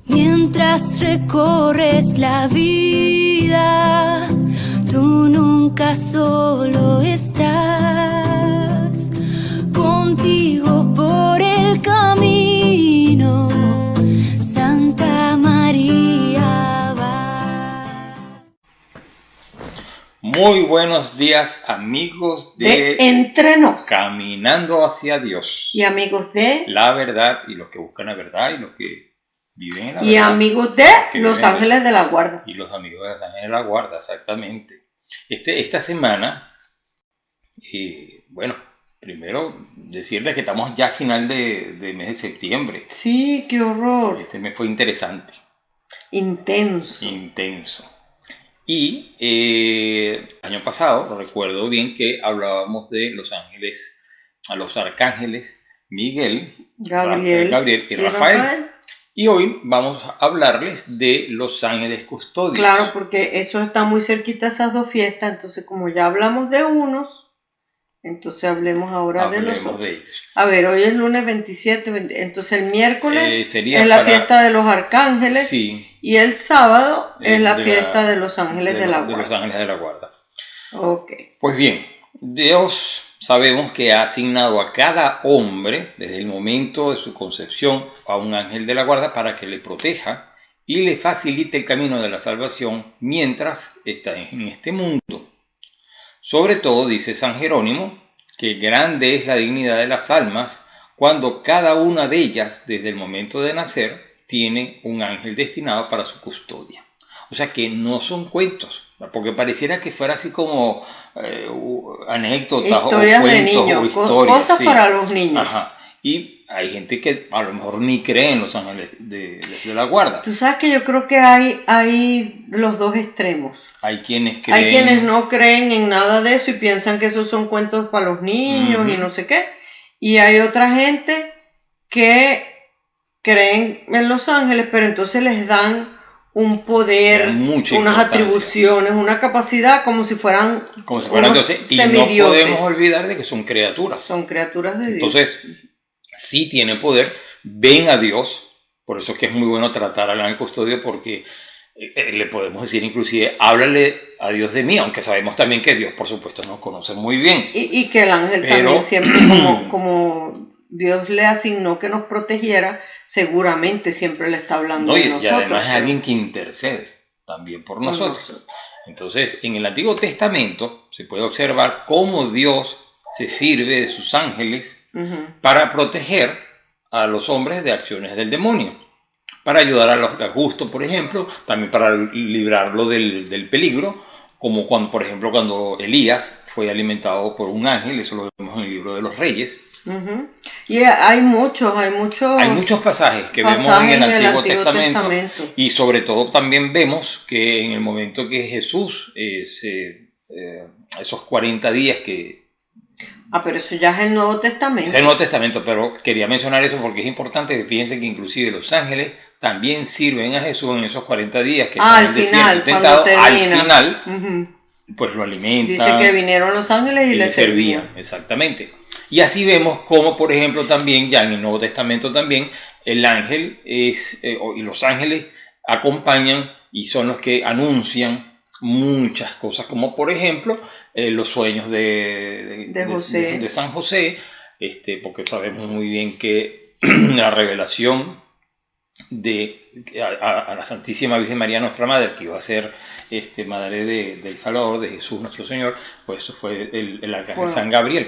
Mientras recorres la vida, tú nunca solo estás. Contigo por el camino, Santa María va. Muy buenos días, amigos de Entre Nos, Caminando hacia Dios. Y amigos de La Verdad, y los que buscan la verdad, y los que viven en la y verdad. amigos de Los Ángeles de la Guarda. Y los amigos de Los Ángeles de la Guarda, exactamente. Esta semana, bueno, primero decirles que estamos ya a final de mes de septiembre. Sí, qué horror. Este mes fue interesante. Intenso. Y el año pasado, lo recuerdo bien, que hablábamos de los ángeles, a los arcángeles Miguel, Gabriel y Rafael. Y hoy vamos a hablarles de los ángeles custodios. Claro, porque eso está muy cerquita, esas dos fiestas. Entonces, como ya hablamos de unos, entonces hablemos ahora de los otros. De ellos. A ver, hoy es lunes 27, entonces el miércoles es la fiesta de los arcángeles. Sí. Y el sábado es la fiesta de los ángeles de la Guarda. De los ángeles de la Guarda. Ok. Pues bien, Dios sabemos que ha asignado a cada hombre, desde el momento de su concepción, a un ángel de la guarda para que le proteja y le facilite el camino de la salvación mientras está en este mundo. Sobre todo, dice San Jerónimo, que grande es la dignidad de las almas cuando cada una de ellas, desde el momento de nacer, tiene un ángel destinado para su custodia. O sea que no son cuentos, porque pareciera que fuera así como anécdotas historias o cuentos de niños, o historias, cosas sí, para los niños. Ajá. Y hay gente que a lo mejor ni cree en los ángeles de la guarda. Tú sabes que yo creo que hay los dos extremos. Hay quienes creen. Hay quienes no creen en nada de eso y piensan que esos son cuentos para los niños y no sé qué. Y hay otra gente que creen en los ángeles, pero entonces les dan un poder, unas atribuciones, una capacidad como si fueran dioses. Y no podemos olvidar de que son criaturas. Son criaturas de Dios. Entonces, sí tienen poder, ven a Dios. Por eso es que es muy bueno tratar al ángel custodio, porque le podemos decir inclusive, háblale a Dios de mí, aunque sabemos también que Dios, por supuesto, nos conoce muy bien. Y que el ángel también siempre, como Dios le asignó que nos protegiera, seguramente siempre le está hablando de nosotros. Y además es alguien que intercede también por nosotros. Entonces, en el Antiguo Testamento se puede observar cómo Dios se sirve de sus ángeles para proteger a los hombres de acciones del demonio, para ayudar a los justos, por ejemplo, también para librarlo del peligro, como cuando, por ejemplo, cuando Elías fue alimentado por un ángel. Eso lo vemos en el libro de los Reyes. Y hay muchos pasajes que vemos en el Antiguo Testamento, y sobre todo también vemos que en el momento que Jesús, esos 40 días que... pero eso ya es el Nuevo Testamento. Es el Nuevo Testamento, pero quería mencionar eso porque es importante que fíjense que inclusive los ángeles también sirven a Jesús en esos 40 días que al final, cuando termina. Al final, pues lo alimentan. Dice que vinieron los ángeles y le servían. Exactamente. Y así vemos como, por ejemplo, también ya en el Nuevo Testamento también el ángel y los ángeles acompañan y son los que anuncian muchas cosas, como por ejemplo los sueños de San José, porque sabemos muy bien que la revelación a la Santísima Virgen María, nuestra Madre, que iba a ser madre del Salvador, de Jesús nuestro Señor, pues eso fue el arcángel San Gabriel.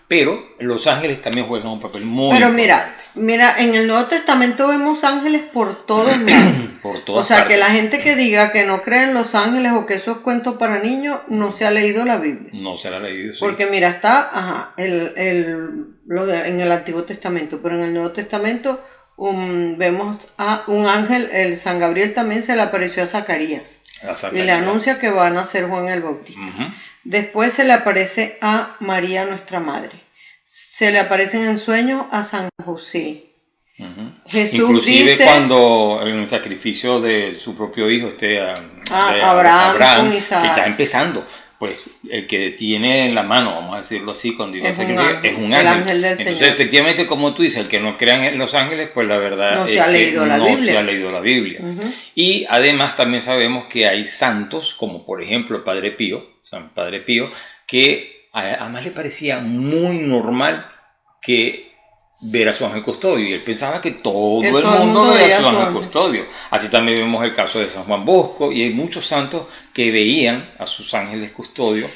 Pero los ángeles también juegan un papel muy importante. Mira, en el Nuevo Testamento vemos ángeles por todos lados. Por todas o sea, partes. Que la gente que diga que no cree en los ángeles o que eso es cuento para niños, no se ha leído la Biblia. No se la ha leído, sí. Porque mira, está en el Antiguo Testamento, pero en el Nuevo Testamento vemos a un ángel, el San Gabriel también se le apareció a Zacarías. Y le anuncia que va a nacer Juan el Bautista. Después se le aparece a María, nuestra Madre. Se le aparecen en sueños a San José. Jesús inclusive dice, cuando en el sacrificio de su propio hijo, Abraham con que Isaac. está empezando. pues el que tiene en la mano, vamos a decirlo así, cuando iba a ser es un el ángel. ángel del Entonces, Señor. efectivamente, como tú dices, el que no crea en los ángeles, pues la verdad No es se ha que leído la no Biblia. se ha leído la Biblia. Y además también sabemos que hay santos, como por ejemplo el Padre Pío, San Padre Pío, que además le parecía muy normal que ver a su ángel custodio, y él pensaba que todo el mundo veía a su ángel custodio. Así también vemos el caso de San Juan Bosco, y hay muchos santos que veían a sus ángeles custodios,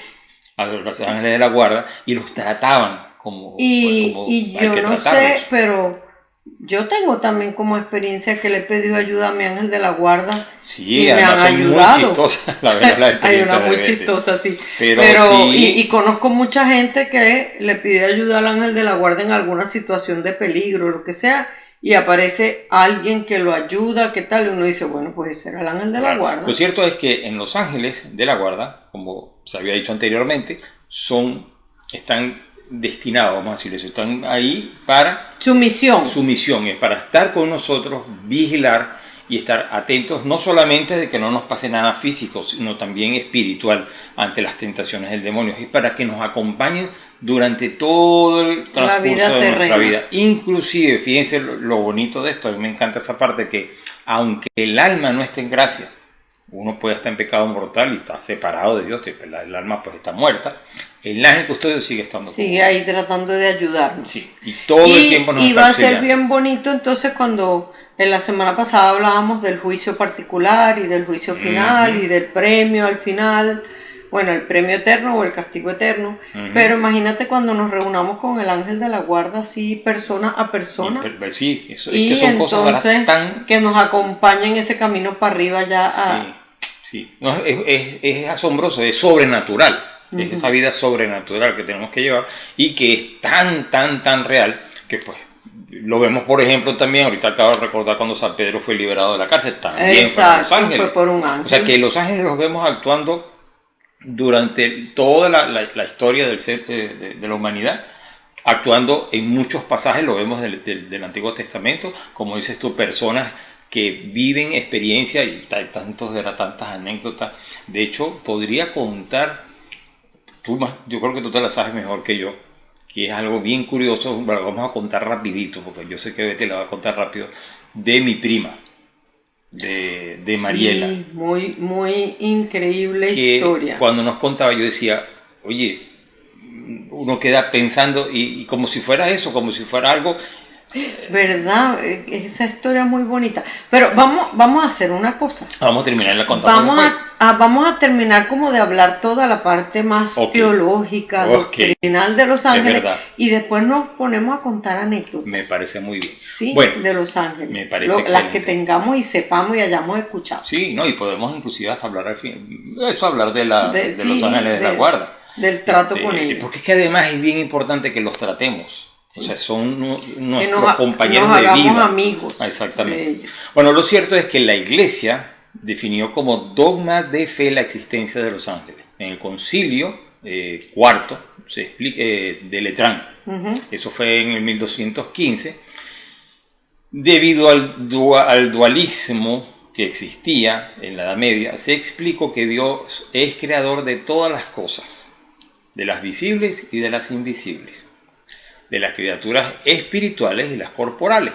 a los ángeles de la guarda, y los trataban como y hay yo que no tratarlos. sé, pero yo tengo también como experiencia que le he pedido ayuda a mi ángel de la guarda. Sí, y además me han son ayudado. muy chistosas, la verdad, la experiencia. Hay una muy chistosa, sí. Pero sí. y conozco mucha gente que le pide ayuda al ángel de la guarda en alguna situación de peligro, lo que sea, y aparece alguien que lo ayuda, ¿qué tal? Y uno dice, bueno, pues ese era el ángel de la guarda. Lo cierto es que en los ángeles de la guarda, como se había dicho anteriormente, están destinados, vamos a decir eso, están ahí para... Su misión. Su misión es para estar con nosotros, vigilar y estar atentos, no solamente de que no nos pase nada físico, sino también espiritual ante las tentaciones del demonio, y para que nos acompañen durante todo el transcurso de nuestra vida. Inclusive, fíjense lo bonito de esto, a mí me encanta esa parte, que aunque el alma no esté en gracia, uno puede estar en pecado mortal y está separado de Dios, el alma pues está muerta, el ángel custodio sigue estando sigue ahí tratando de ayudarnos. Sí, y todo el tiempo nos está auxiliando. Va a ser bien bonito entonces cuando en la semana pasada hablábamos del juicio particular y del juicio final y del premio al final, bueno, el premio eterno o el castigo eterno, pero imagínate cuando nos reunamos con el ángel de la guarda así persona a persona. Sí, eso es y que son entonces cosas tan... que nos acompañen ese camino para arriba ya a... Sí. No, es asombroso, es sobrenatural. Es esa vida sobrenatural que tenemos que llevar y que es tan real que pues lo vemos, por ejemplo, también, ahorita acabo de recordar cuando San Pedro fue liberado de la cárcel, también fue por un ángel. O sea que los ángeles los vemos actuando durante toda la historia de la humanidad, actuando en muchos pasajes, lo vemos del Antiguo Testamento, como dices tú, personas que viven experiencias, y hay tantas anécdotas. De hecho, podría contar, yo creo que tú te la sabes mejor que yo, que es algo bien curioso. Bueno, vamos a contar rapidito, porque yo sé que Betty la va a contar rápido, de mi prima, de Mariela. Sí, muy increíble historia. Cuando nos contaba yo decía, oye, uno queda pensando y como si fuera eso, como si fuera algo... ¿Verdad? Esa historia es muy bonita. Pero vamos a hacer una cosa. Vamos a terminar la contando. Vamos a terminar como de hablar toda la parte más teológica, doctrinal de los ángeles, y después nos ponemos a contar anécdotas. Me parece muy bien. Sí, bueno, de los ángeles. Me parece las que tengamos y sepamos y hayamos escuchado. Sí, no, y podemos inclusive hasta hablar al fin, hablar de los ángeles de la guarda. Del trato con ellos. Porque es que además es bien importante que los tratemos. Sí. O sea, son nuestros compañeros de vida. Hagamos amigos. Exactamente. Bueno, lo cierto es que la Iglesia definió como dogma de fe la existencia de los ángeles. En el concilio cuarto se explica, de Letrán, eso fue en el 1215, debido al dualismo que existía en la Edad Media, se explicó que Dios es creador de todas las cosas, de las visibles y de las invisibles, de las criaturas espirituales y las corporales,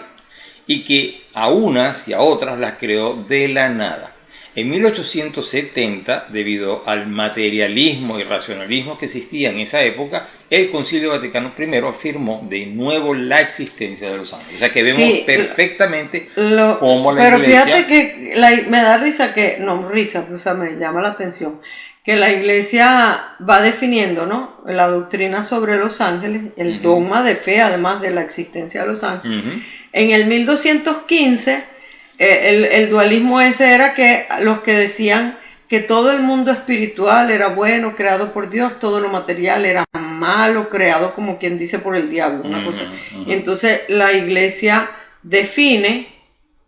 y que a unas y a otras las creó de la nada. En 1870, debido al materialismo y racionalismo que existía en esa época, el Concilio Vaticano I afirmó de nuevo la existencia de los ángeles. O sea que vemos perfectamente cómo la Iglesia... Pero fíjate que me da risa o sea, me llama la atención, que la Iglesia va definiendo, ¿no?, la doctrina sobre los ángeles, el dogma de fe, además de la existencia de los ángeles. En el 1215, el dualismo ese era que los que decían que todo el mundo espiritual era bueno, creado por Dios, todo lo material era malo, creado como quien dice por el diablo, una cosa. Y entonces la Iglesia define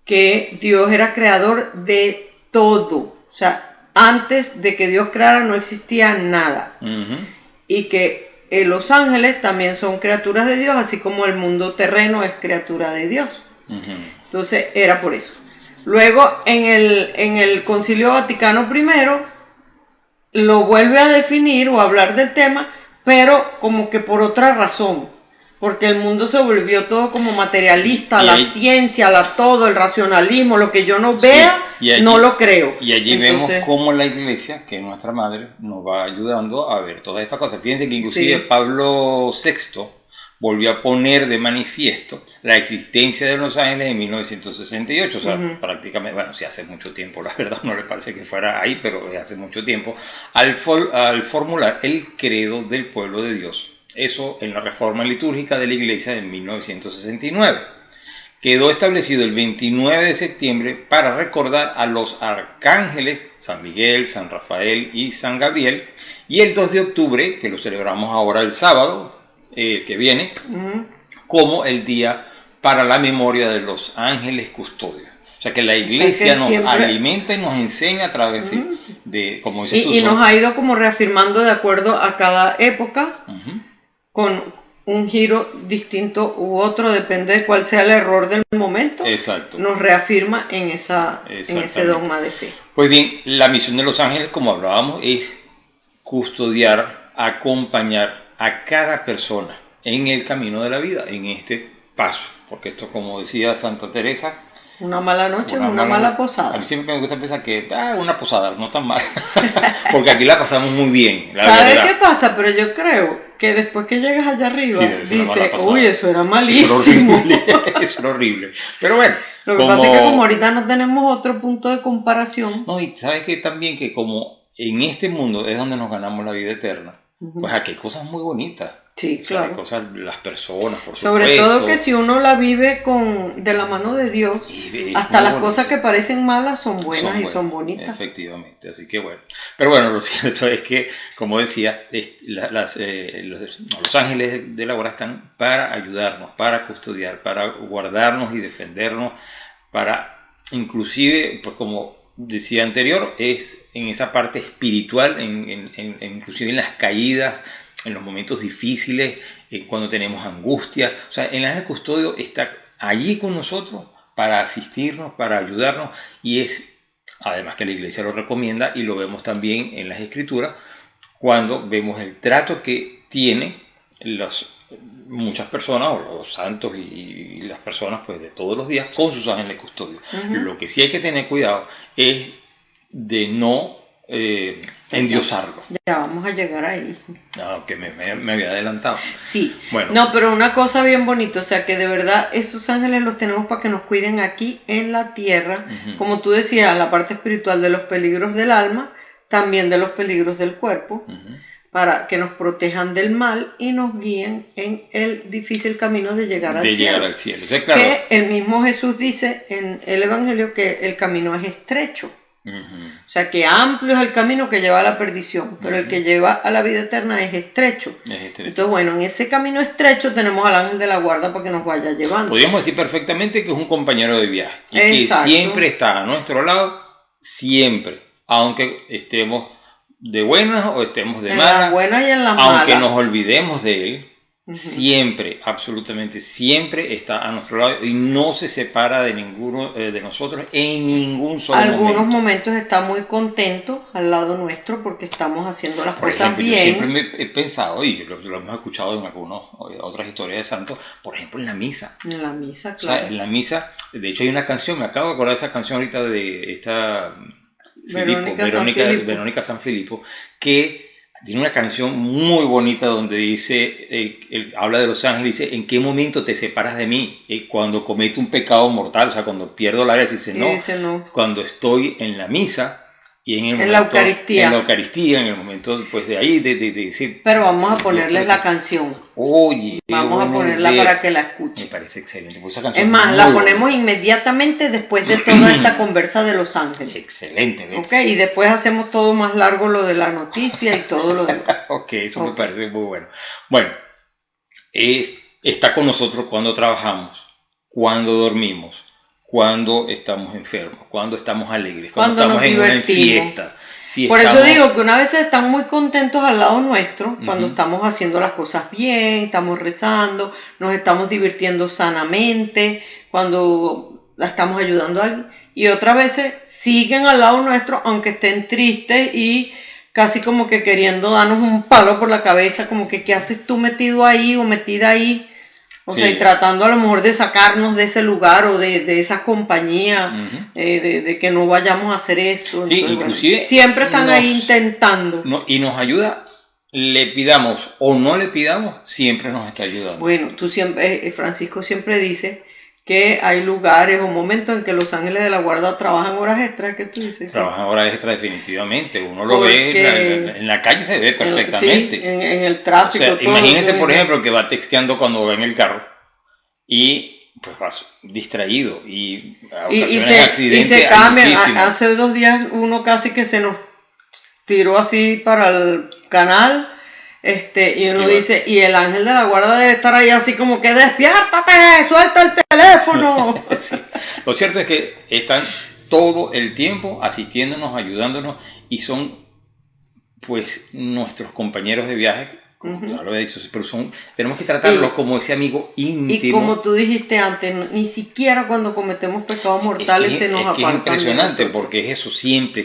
que Dios era creador de todo, o sea, antes de que Dios creara no existía nada. Y que los ángeles también son criaturas de Dios, así como el mundo terreno es criatura de Dios. Entonces era por eso. Luego en el Concilio Vaticano I, lo vuelve a definir o a hablar del tema, pero como que por otra razón. Porque el mundo se volvió todo como materialista, la ciencia, todo, el racionalismo, lo que yo no vea, no lo creo. Y allí vemos cómo la iglesia, que es nuestra madre, nos va ayudando a ver todas estas cosas. Fíjense que inclusive Pablo VI volvió a poner de manifiesto la existencia de los ángeles en 1968, o sea, prácticamente, bueno, sí hace mucho tiempo, la verdad no le parece que fuera ahí, pero hace mucho tiempo, al formular el credo del pueblo de Dios. Eso en la reforma litúrgica de la iglesia de 1969. Quedó establecido el 29 de septiembre para recordar a los arcángeles San Miguel, San Rafael y San Gabriel, y el 2 de octubre, que lo celebramos ahora el sábado, que viene, como el día para la memoria de los ángeles custodios. O sea que la iglesia nos alimenta y nos enseña a través de, como dices tú, y nos ha ido como reafirmando de acuerdo a cada época, con un giro distinto u otro, depende de cuál sea el error del momento. Exacto. Nos reafirma en ese dogma de fe. Pues bien, la misión de los ángeles, como hablábamos, es custodiar, acompañar a cada persona en el camino de la vida, en este paso, porque esto, como decía Santa Teresa, una mala noche, una mala posada. A mí siempre me gusta pensar que una posada no tan mal, porque aquí la pasamos muy bien. ¿Sabes qué pasa? Pero yo creo que después que llegas allá arriba, dices, uy, eso era malísimo. Eso era horrible. Pero bueno. Lo que pasa es que como ahorita no tenemos otro punto de comparación. No, y sabes que también que como en este mundo es donde nos ganamos la vida eterna, pues aquí hay cosas muy bonitas. Sí, claro. Hay cosas, las personas, por supuesto. Sobre todo que si uno la vive de la mano de Dios, hasta las cosas que parecen malas son buenas y son bonitas. Efectivamente, así que bueno. Pero bueno, lo cierto es que, como decía, los ángeles de la guarda están para ayudarnos, para custodiar, para guardarnos y defendernos, para inclusive, pues como decía anterior, es en esa parte espiritual, inclusive en las caídas, en los momentos difíciles, cuando tenemos angustia. O sea, el ángel custodio está allí con nosotros para asistirnos, para ayudarnos, y es, además que la iglesia lo recomienda y lo vemos también en las escrituras, cuando vemos el trato que tienen muchas personas, o los santos y las personas pues de todos los días, con sus ángeles custodios. Lo que sí hay que tener cuidado es de no endiosarlo. Ya vamos a llegar ahí. No, que me había adelantado. Sí, bueno. No, pero una cosa bien bonita, o sea que de verdad esos ángeles los tenemos para que nos cuiden aquí en la tierra, como tú decías, la parte espiritual de los peligros del alma, también de los peligros del cuerpo, para que nos protejan del mal y nos guíen en el difícil camino de llegar al cielo. Entonces, claro, que el mismo Jesús dice en el Evangelio que el camino es estrecho. O sea que amplio es el camino que lleva a la perdición, pero el que lleva a la vida eterna es estrecho. Entonces, bueno, en ese camino estrecho tenemos al ángel de la guarda para que nos vaya llevando. Podríamos decir perfectamente que es un compañero de viaje y que siempre está a nuestro lado, siempre, aunque estemos de buenas o estemos de malas, en las buenas y en las aunque malas. nos olvidemos de él. Siempre, absolutamente siempre está a nuestro lado y no se separa de ninguno de nosotros en ningún solo momento. Algunos momentos está muy contento al lado nuestro porque estamos haciendo las cosas bien. Yo siempre me he pensado, y lo hemos escuchado en algunas otras historias de santos, por ejemplo en la misa. En la misa, claro. O sea, en la misa, de hecho hay una canción, me acabo de acordar de esa canción ahorita de esta Verónica San Filipo, que tiene una canción muy bonita donde dice, habla de los ángeles, dice, ¿en qué momento te separas de mí? Cuando cometo un pecado mortal, o sea, cuando pierdo la gracia, dice no, cuando estoy en la misa y en el momento, la Eucaristía. En la Eucaristía, en el momento pues de ahí, de decir... Pero vamos a ponerles la canción. Oye, vamos a ponerla para que la escuchen. Me parece excelente. Pues esa canción es más, la ponemos inmediatamente después de toda esta conversa de los ángeles. Excelente. ¿Ves? Ok, y después hacemos todo más largo lo de la noticia y todo lo demás. Ok, eso me parece muy bueno. Bueno, está con nosotros cuando trabajamos, cuando dormimos, cuando estamos enfermos, cuando estamos alegres, cuando estamos en una fiesta. Por eso digo que una vez están muy contentos al lado nuestro, cuando estamos haciendo las cosas bien, estamos rezando, nos estamos divirtiendo sanamente, cuando la estamos ayudando a alguien. Y otras veces siguen al lado nuestro, aunque estén tristes y casi como que queriendo darnos un palo por la cabeza, como que ¿qué haces tú metido ahí o metida ahí? O sea, y tratando a lo mejor de sacarnos de ese lugar o de esa compañía, de que no vayamos a hacer eso. Sí, entonces, inclusive bueno, siempre están ahí intentando. Y nos ayuda, le pidamos o no le pidamos, siempre nos está ayudando. Bueno, tú siempre, Francisco siempre dice que hay lugares o momentos en que los ángeles de la guarda trabajan horas extras, ¿qué tú dices? Trabajan horas extras definitivamente, uno lo ve, en la calle se ve perfectamente. Sí, en el tráfico. O sea, imagínense, por ejemplo, que va texteando cuando va en el carro y pues va distraído y se cambia. Hace 2 días uno casi que se nos tiró así para el canal. Y uno dice, y el ángel de la guarda debe estar ahí así como que despiértate, suelta el teléfono. Sí. Lo cierto es que están todo el tiempo asistiéndonos, ayudándonos y son pues nuestros compañeros de viaje, como ya lo he dicho, pero tenemos que tratarlos como ese amigo íntimo. Y como tú dijiste antes, ni siquiera cuando cometemos pecados mortales se nos apartan. Es impresionante porque es eso, siempre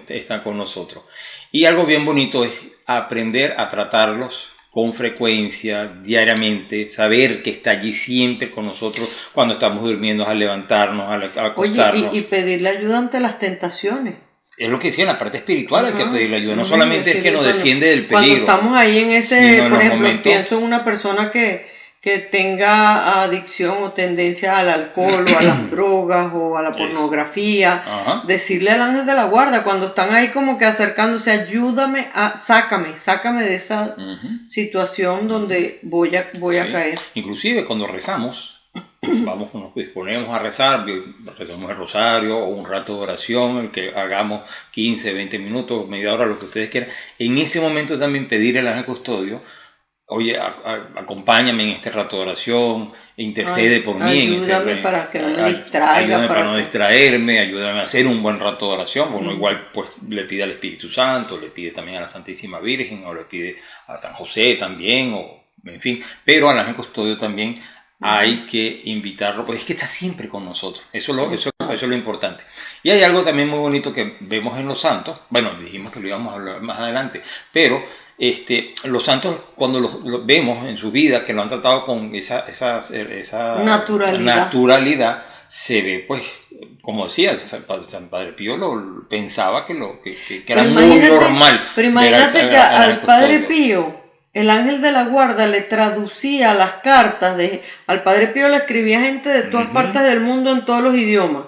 están con nosotros. Y algo bien bonito es aprender a tratarlos con frecuencia, diariamente, saber que está allí siempre con nosotros cuando estamos durmiendo, al levantarnos, al acostarnos. Oye, y pedirle ayuda ante las tentaciones. Es lo que decía, en la parte espiritual hay que pedirle ayuda, no solamente es que nos defiende del peligro. Cuando estamos ahí en ese, por ejemplo, pienso en una persona que tenga adicción o tendencia al alcohol o a las drogas o a la pornografía, decirle al ángel de la guarda cuando están ahí como que acercándose, ayúdame, sácame de esa situación donde voy a caer. Inclusive cuando rezamos, nos disponemos a rezar, rezamos el rosario o un rato de oración, el que hagamos 15, 20 minutos, media hora, lo que ustedes quieran. En ese momento también pedir al ángel custodio, oye, acompáñame en este rato de oración, intercede por mí. Ayúdame para que no me distraiga. Ayúdame para no distraerme, ayúdame a hacer un buen rato de oración. Uno igual pues le pide al Espíritu Santo, le pide también a la Santísima Virgen, o le pide a San José también, o en fin. Pero al ángel custodio también hay que invitarlo, porque es que está siempre con nosotros. Eso es lo importante. Y hay algo también muy bonito que vemos en los santos. Bueno, dijimos que lo íbamos a hablar más adelante, pero los santos, cuando los vemos en su vida, que lo han tratado con esa naturalidad, se ve, pues, como decía, San Padre Pío pensaba que era muy normal. Pero imagínate que al Padre Pío, el ángel de la guarda le traducía las cartas, al Padre Pío le escribía gente de todas partes del mundo en todos los idiomas.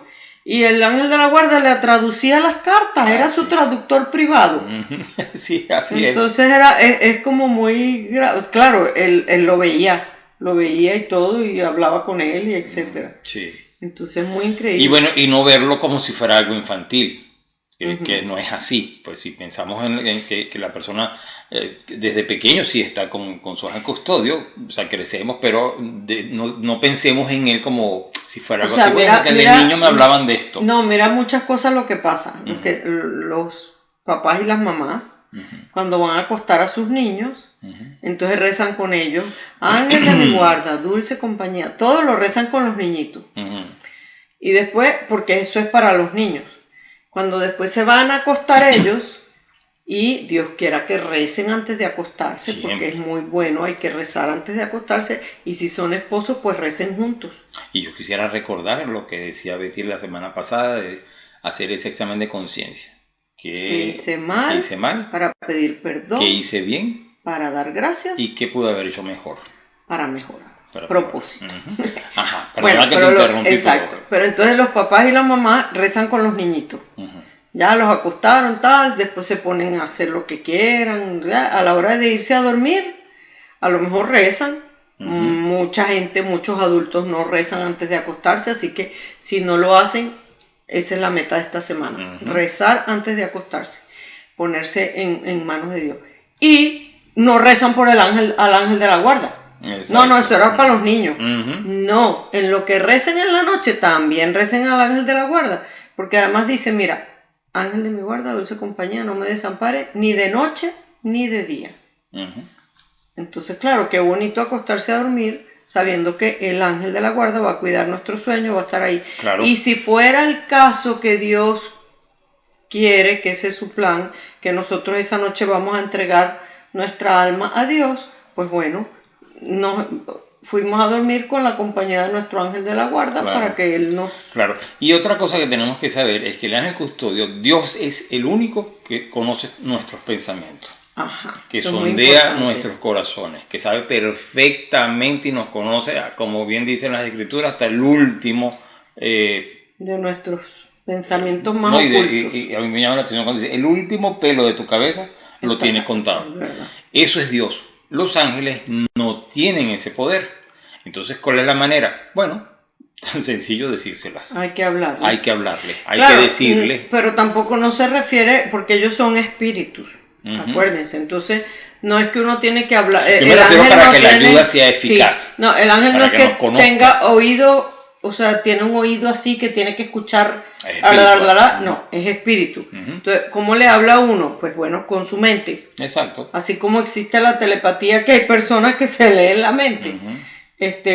Y el ángel de la guarda le traducía las cartas, era su traductor privado. Sí, así Entonces es como muy... Claro, él lo veía y todo, y hablaba con él, y etcétera. Sí. Entonces es muy increíble. Y bueno, y no verlo como si fuera algo infantil, que no es así. Pues si pensamos en que la persona desde pequeño sí está con su ángel custodio, o sea, crecemos, pero no pensemos en él como si fuera algo así. Bueno, que de niño me hablaban de esto. No, mira muchas cosas lo que pasa. Que los papás y las mamás, cuando van a acostar a sus niños, entonces rezan con ellos. Ángel de mi guarda, dulce compañía, todo lo rezan con los niñitos. Y después, porque eso es para los niños, cuando después se van a acostar ellos, y Dios quiera que recen antes de acostarse, porque es muy bueno, hay que rezar antes de acostarse, y si son esposos, pues recen juntos. Y yo quisiera recordar lo que decía Betty la semana pasada, de hacer ese examen de conciencia. ¿Qué hice mal? Para pedir perdón. ¿Qué hice bien? Para dar gracias. ¿Y qué pude haber hecho mejor? Para mejorar. Propósito. Ajá, bueno, que te interrumpí. Exacto. Pero entonces los papás y las mamás rezan con los niñitos. Ya los acostaron, tal, después se ponen a hacer lo que quieran. Ya, a la hora de irse a dormir, a lo mejor rezan. Mucha gente, muchos adultos no rezan antes de acostarse, así que si no lo hacen, esa es la meta de esta semana. Rezar antes de acostarse, ponerse en manos de Dios. Y no rezan por al ángel de la guarda. Exacto. No, eso era para los niños. No, en lo que recen en la noche, también recen al ángel de la guarda, porque además dice, mira, ángel de mi guarda, dulce compañía, no me desampare, ni de noche ni de día. Entonces, claro, qué bonito acostarse a dormir sabiendo que el ángel de la guarda va a cuidar nuestro sueño, va a estar ahí. Claro. Y si fuera el caso que Dios quiere, que ese es su plan, que nosotros esa noche vamos a entregar nuestra alma a Dios, pues bueno, nos fuimos a dormir con la compañía de nuestro ángel de la guarda, Claro. para que él nos... Claro. Y otra cosa que tenemos que saber es que el ángel custodio, Dios es el único que conoce nuestros pensamientos, Ajá, que eso es muy sondea importante. nuestros corazones, que sabe perfectamente y nos conoce, como bien dicen las escrituras, hasta el último. De nuestros pensamientos más No, ocultos. y a mí me llama la atención cuando dice, el último pelo de tu cabeza lo tienes contado. Es verdad. Eso es Dios. Los ángeles no tienen ese poder. Entonces, ¿cuál es la manera? Bueno, tan sencillo decírselas. Hay que hablar. Hay que hablarle, hay Claro, que decirle. pero tampoco no se refiere, porque ellos son espíritus, Ujú. acuérdense. Entonces, no es que uno tiene que hablar. Yo me refiero para que la ayuda sea eficaz. Sí, no, el ángel Para no es que que nos conozca. tenga oído, o sea, tiene un oído así que tiene que escuchar. Es espiritual. No, es espíritu. Ujú. Entonces, ¿cómo le habla a uno? Pues bueno, con su mente. Exacto. Así como existe la telepatía, que hay personas que se leen la mente. Ujú.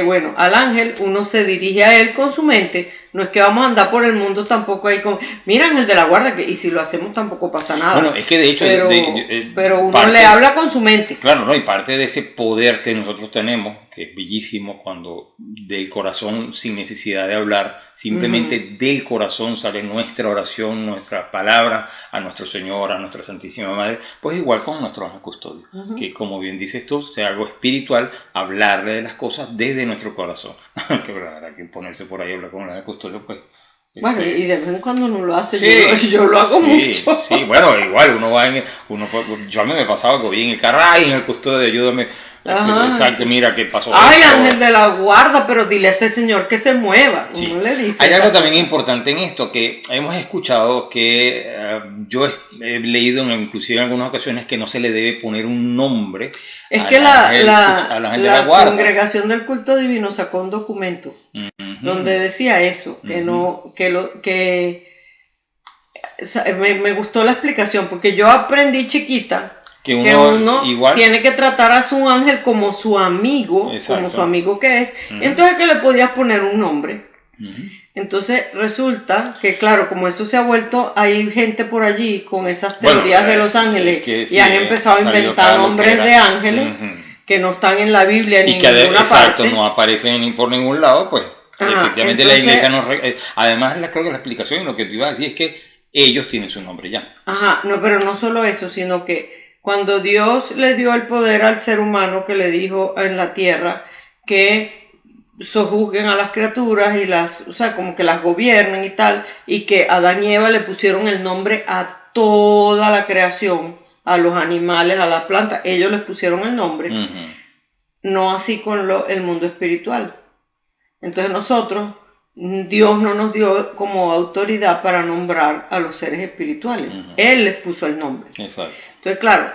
Bueno, al ángel uno se dirige a él con su mente. No es que vamos a andar por el mundo tampoco ahí con, mira, ángel de la guarda, y si lo hacemos tampoco pasa nada. Bueno, es que de hecho, pero uno parte- le habla con su mente. Claro, ¿no? Y parte de ese poder que nosotros tenemos, que es bellísimo, cuando del corazón, sin necesidad de hablar, simplemente del corazón sale nuestra oración, nuestra palabra a nuestro Señor, a nuestra Santísima Madre, pues igual con nuestro ángel custodio, que como bien dices tú, sea algo espiritual, hablarle de las cosas desde nuestro corazón. Que verdad, hay que ponerse por ahí a hablar con el ángel custodio, pues. Bueno, y de vez en cuando uno lo hace, Sí, yo lo hago mucho. Sí, bueno, igual uno va yo a mí me pasaba algo bien en el carro, ay, en el custodio, ayúdame. Ajá. Exacto, mira qué pasó. Ay, esto. ángel de la guarda, pero dile a ese señor que se mueva. Sí. Uno le dice. Hay algo esa también cosa. importante en esto, que hemos escuchado que yo he leído inclusive en algunas ocasiones que no se le debe poner un nombre Es al que al ángel de la la guarda. congregación del culto divino sacó un documento Ujú. donde decía eso, que no, me gustó la explicación, porque yo aprendí chiquita Que que uno, uno igual. tiene que tratar a su ángel como su amigo, Exacto. como su amigo que es, Ujú. entonces que le podías poner un nombre. Ujú. Entonces resulta que, claro, como eso se ha vuelto, hay gente por allí con esas Bueno, teorías de los ángeles que y sí, han empezado a ha salido inventar cada nombres loquera. de ángeles Ujú. que no están en la Biblia ni Y en que ninguna exacto, parte. no aparecen ni por ningún lado, pues Ajá, efectivamente entonces- la iglesia nos... Además, creo que la explicación, lo que te iba a decir es que ellos tienen su nombre ya. Ajá, no, pero no solo eso, sino que cuando Dios le dio el poder al ser humano, que le dijo en la tierra que sojuzguen a las criaturas y o sea, como que las gobiernen y tal, y que Adán y Eva le pusieron el nombre a toda la creación, a los animales, a las plantas, ellos les pusieron el nombre, Ujú. no así con el mundo espiritual. Entonces nosotros, Dios no nos dio como autoridad para nombrar a los seres espirituales. Ujú. Él les puso el nombre. Exacto. Entonces, claro,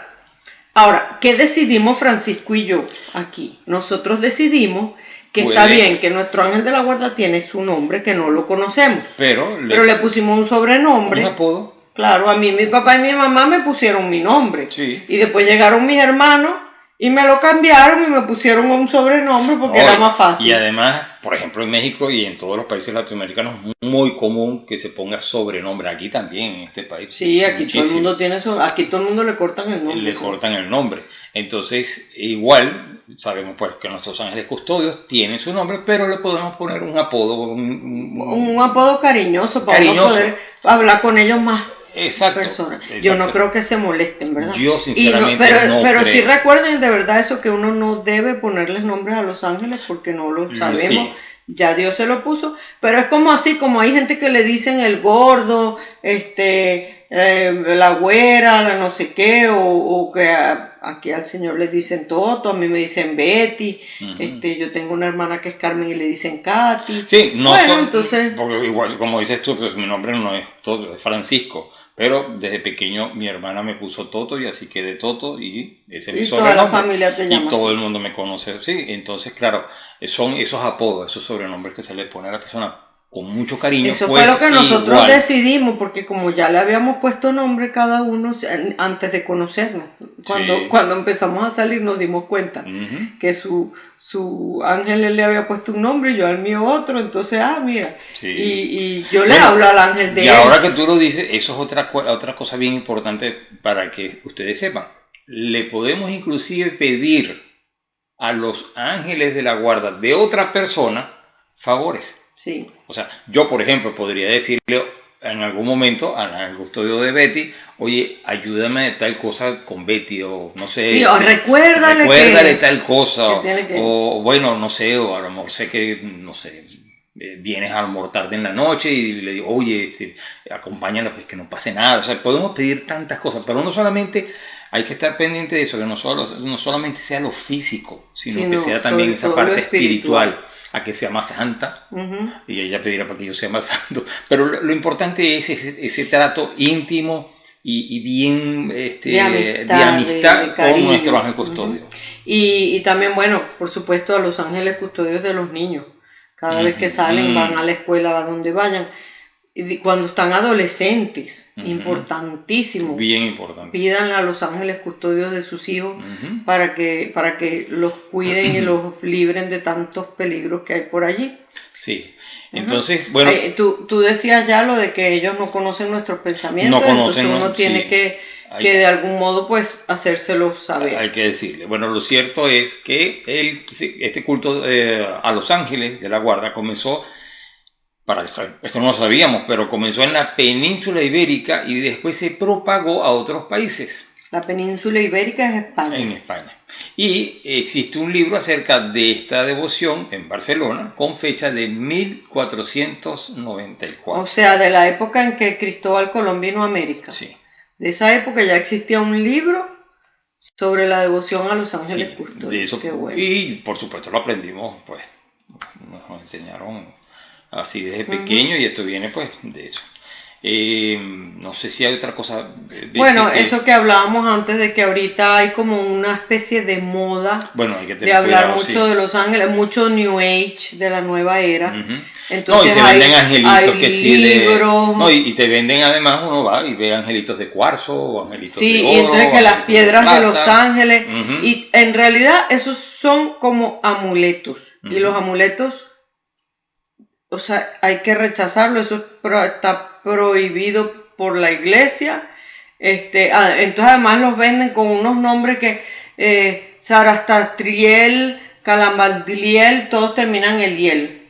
ahora, ¿qué decidimos Francisco y yo aquí? Nosotros decidimos que está Puede- bien que nuestro ángel de la guarda tiene su nombre, que no lo conocemos, Pero pero le pusimos un sobrenombre. un apodo. Claro, a mí mi papá y mi mamá me pusieron mi nombre. Sí. Y después llegaron mis hermanos y me lo cambiaron y me pusieron un sobrenombre porque era más fácil. Y además, por ejemplo, en México y en todos los países latinoamericanos es muy común que se ponga sobrenombre. Aquí también, en este país. Sí, aquí muchísimo. todo el mundo tiene eso, aquí todo el mundo le cortan el nombre. Le sí. cortan el nombre. Entonces, igual, sabemos pues que nuestros ángeles custodios tienen su nombre, pero le podemos poner un apodo. Un apodo cariñoso para uno Cariñoso. poder hablar con ellos más. Exacto. Personas. Yo exacto. no creo que se molesten, ¿verdad? Yo sinceramente no pero creo. sí recuerden de verdad eso, que uno no debe ponerles nombres a los ángeles porque no lo sabemos. Sí. Ya Dios se lo puso, pero es como así, como hay gente que le dicen el gordo, la güera, la no sé qué, o que aquí al Señor le dicen Toto, a mí me dicen Betty, Ujú. yo tengo una hermana que es Carmen y le dicen Katy. Sí, no Bueno, son, entonces- porque igual, como dices tú, pues mi nombre no es Toto, es Francisco, pero desde pequeño mi hermana me puso Toto y así quedé Toto y ese es mi Y toda la sobrenombre. familia te llama Y todo así. el mundo me conoce, sí, entonces claro, son esos apodos, esos sobrenombres que se le pone a la persona con mucho cariño. Eso pues, fue lo que nosotros igual. decidimos, porque como ya le habíamos puesto nombre cada uno antes de conocernos, cuando empezamos a salir nos dimos cuenta que su ángel le había puesto un nombre y yo al mío otro, entonces, mira, Sí. y yo le hablo al ángel de él. Y ahora que tú lo dices, eso es otra cosa bien importante para que ustedes sepan. Le podemos inclusive pedir a los ángeles de la guarda de otra persona favores. Sí. O sea, yo por ejemplo podría decirle en algún momento al custodio de Betty, oye, ayúdame de tal cosa con Betty, o no sé. Sí, o recuérdale tal cosa, que o bueno, no sé, o a lo mejor sé que, no sé, vienes a almorzar tarde en la noche y le digo, oye, acompáñala, pues que no pase nada. O sea, podemos pedir tantas cosas, pero no solamente hay que estar pendiente de eso, que no solamente sea lo físico, sino que sea también esa parte espiritual, a que sea más santa, y ella pedirá para que yo sea más santo. Pero lo importante es ese trato íntimo y bien de amistad con nuestro ángel custodio. Y también, bueno, por supuesto, a los ángeles custodios de los niños. Cada vez que salen, van a la escuela, a donde vayan. Y cuando están adolescentes, importantísimo. Bien importante. Pidan a los ángeles custodios de sus hijos para que los cuiden y los libren de tantos peligros que hay por allí. Sí. Entonces, bueno. Tú decías ya lo de que ellos no conocen nuestros pensamientos, entonces uno tiene que de algún modo pues hacérselos saber. Hay que decirle. Bueno, lo cierto es que este culto a los ángeles de la guarda comenzó, esto no lo sabíamos, pero comenzó en la península ibérica y después se propagó a otros países. La península ibérica es España. En España. Y existe un libro acerca de esta devoción en Barcelona con fecha de 1494. O sea, de la época en que Cristóbal Colón vino a América. Sí. De esa época ya existía un libro sobre la devoción a los ángeles custodios. De eso, qué bueno. Y por supuesto lo aprendimos, pues nos enseñaron así desde pequeño y esto viene pues de eso. No sé si hay otra cosa. Bueno, eso que hablábamos antes de que ahorita hay como una especie de moda de hablar mucho de los ángeles, mucho New Age de la nueva era. Entonces y se venden angelitos que libros. Y te venden además, uno va y ve angelitos de cuarzo o angelitos de oro. Sí, y entonces que las piedras de los ángeles. Y en realidad esos son como amuletos. Y los amuletos, o sea, hay que rechazarlo, eso está prohibido por la iglesia. Entonces además los venden con unos nombres que Zarastatriel, Calambandiliel, todos terminan en Liel.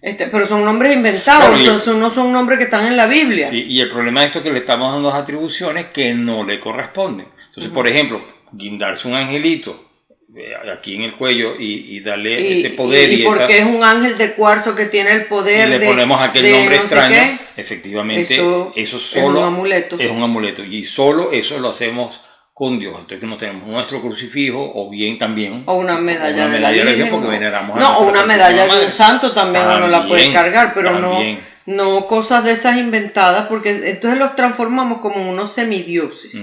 Pero son nombres inventados, no son nombres que están en la Biblia. Sí, y el problema de esto es que le estamos dando atribuciones que no le corresponden. Entonces, por ejemplo, guindarse un angelito aquí en el cuello y darle ese poder. Y porque es un ángel de cuarzo que tiene el poder y le ponemos aquel nombre extraño, efectivamente, eso solo es un amuleto. Y solo eso lo hacemos con Dios. Entonces que no tenemos nuestro crucifijo o bien también. O una medalla de la Virgen, porque veneramos o una medalla de un santo también uno la puede cargar, pero no cosas de esas inventadas, porque entonces los transformamos como unos semidioses.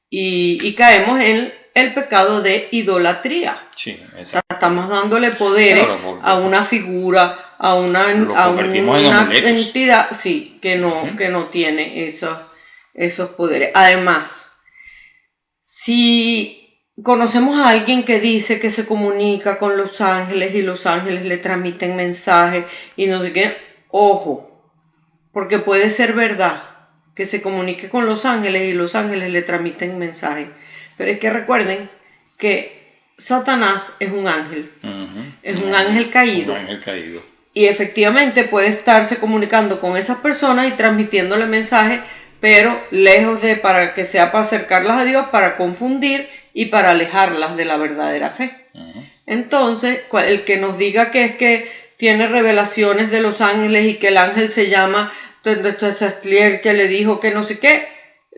Y caemos en el pecado de idolatría. Sí, exacto. O sea, estamos dándole poderes a una figura, a una entidad, sí, que no tiene esos poderes. Además, si conocemos a alguien que dice que se comunica con los ángeles y los ángeles le transmiten mensajes y no sé qué, ojo, porque puede ser verdad que se comunique con los ángeles y los ángeles le transmiten mensajes. Pero es que recuerden que Satanás es un ángel, es un ángel caído. Un ángel caído. Y efectivamente puede estarse comunicando con esas personas y transmitiéndole mensajes, pero lejos de para que sea para acercarlas a Dios, para confundir y para alejarlas de la verdadera fe. Entonces, el que nos diga que es que tiene revelaciones de los ángeles y que el ángel se llama que le dijo que no sé qué,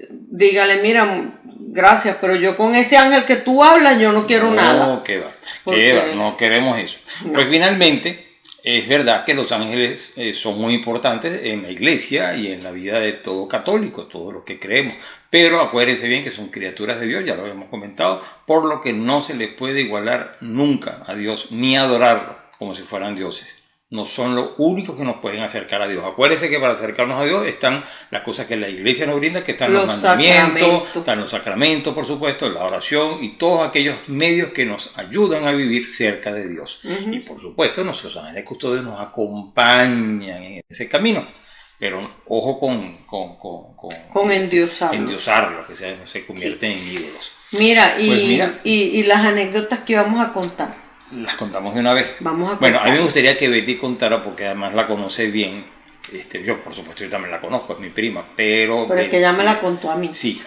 dígale, mira, gracias, pero yo con ese ángel que tú hablas, yo no quiero nada. No, que va, no queremos eso. No. Pues finalmente, es verdad que los ángeles son muy importantes en la iglesia y en la vida de todo católico, todos los que creemos. Pero acuérdense bien que son criaturas de Dios, ya lo habíamos comentado, por lo que no se les puede igualar nunca a Dios, ni adorarlo como si fueran dioses. no son los únicos que nos pueden acercar a Dios. Acuérdense que para acercarnos a Dios están las cosas que la iglesia nos brinda, que están los mandamientos, están los sacramentos, por supuesto, la oración y todos aquellos medios que nos ayudan a vivir cerca de Dios. Y por supuesto, nuestros ángeles custodios nos acompañan en ese camino. Pero ojo con endiosarlo, que se convierten en ídolos. Mira, y las anécdotas que vamos a contar. Las contamos de una vez. Vamos a contar. Bueno, a mí me gustaría que Betty contara, porque además la conoce bien. Yo, por supuesto, yo también la conozco, es mi prima, pero es que ella me la contó a mí. Sí.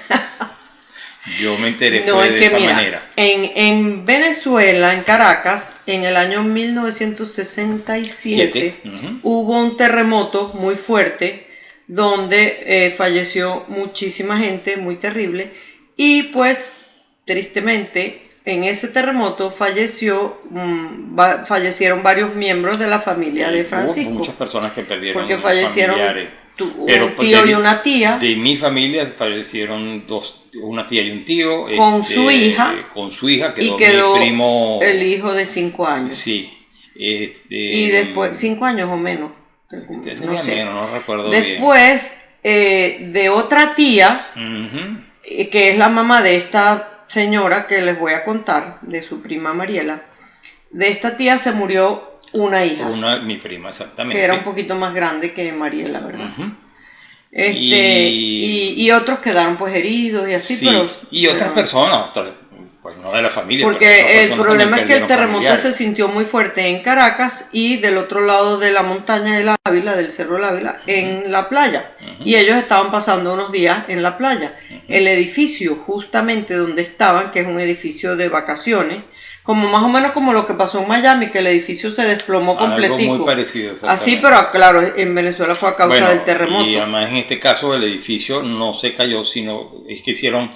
Yo me enteré de esa manera. En Venezuela, en Caracas, en el año 1967, hubo un terremoto muy fuerte donde falleció muchísima gente, muy terrible, y pues, tristemente, en ese terremoto fallecieron varios miembros de la familia de Francisco. Muchas personas que perdieron porque fallecieron familiares. Un tío y una tía. De mi familia fallecieron una tía y un tío. Con su hija. Quedó mi primo. El hijo de 5 años. Sí. Y después, 5 años o menos. No sé. No recuerdo bien. Después, de otra tía, que es la mamá de esta señora que les voy a contar, de su prima Mariela, de esta tía se murió una hija. Mi prima, exactamente. Que era un poquito más grande que Mariela, ¿verdad? Y otros quedaron pues heridos y así, sí, y otras personas, pues no de la familia. Porque el problema es que el terremoto se sintió muy fuerte en Caracas y del otro lado de la montaña del Ávila, del Cerro del Ávila, en la playa. Y ellos estaban pasando unos días en la playa. El edificio justamente donde estaban, que es un edificio de vacaciones, como más o menos como lo que pasó en Miami, que el edificio se desplomó completico. Algo muy parecido. Así, pero claro, en Venezuela fue a causa del terremoto. Y además en este caso el edificio no se cayó, sino es que hicieron,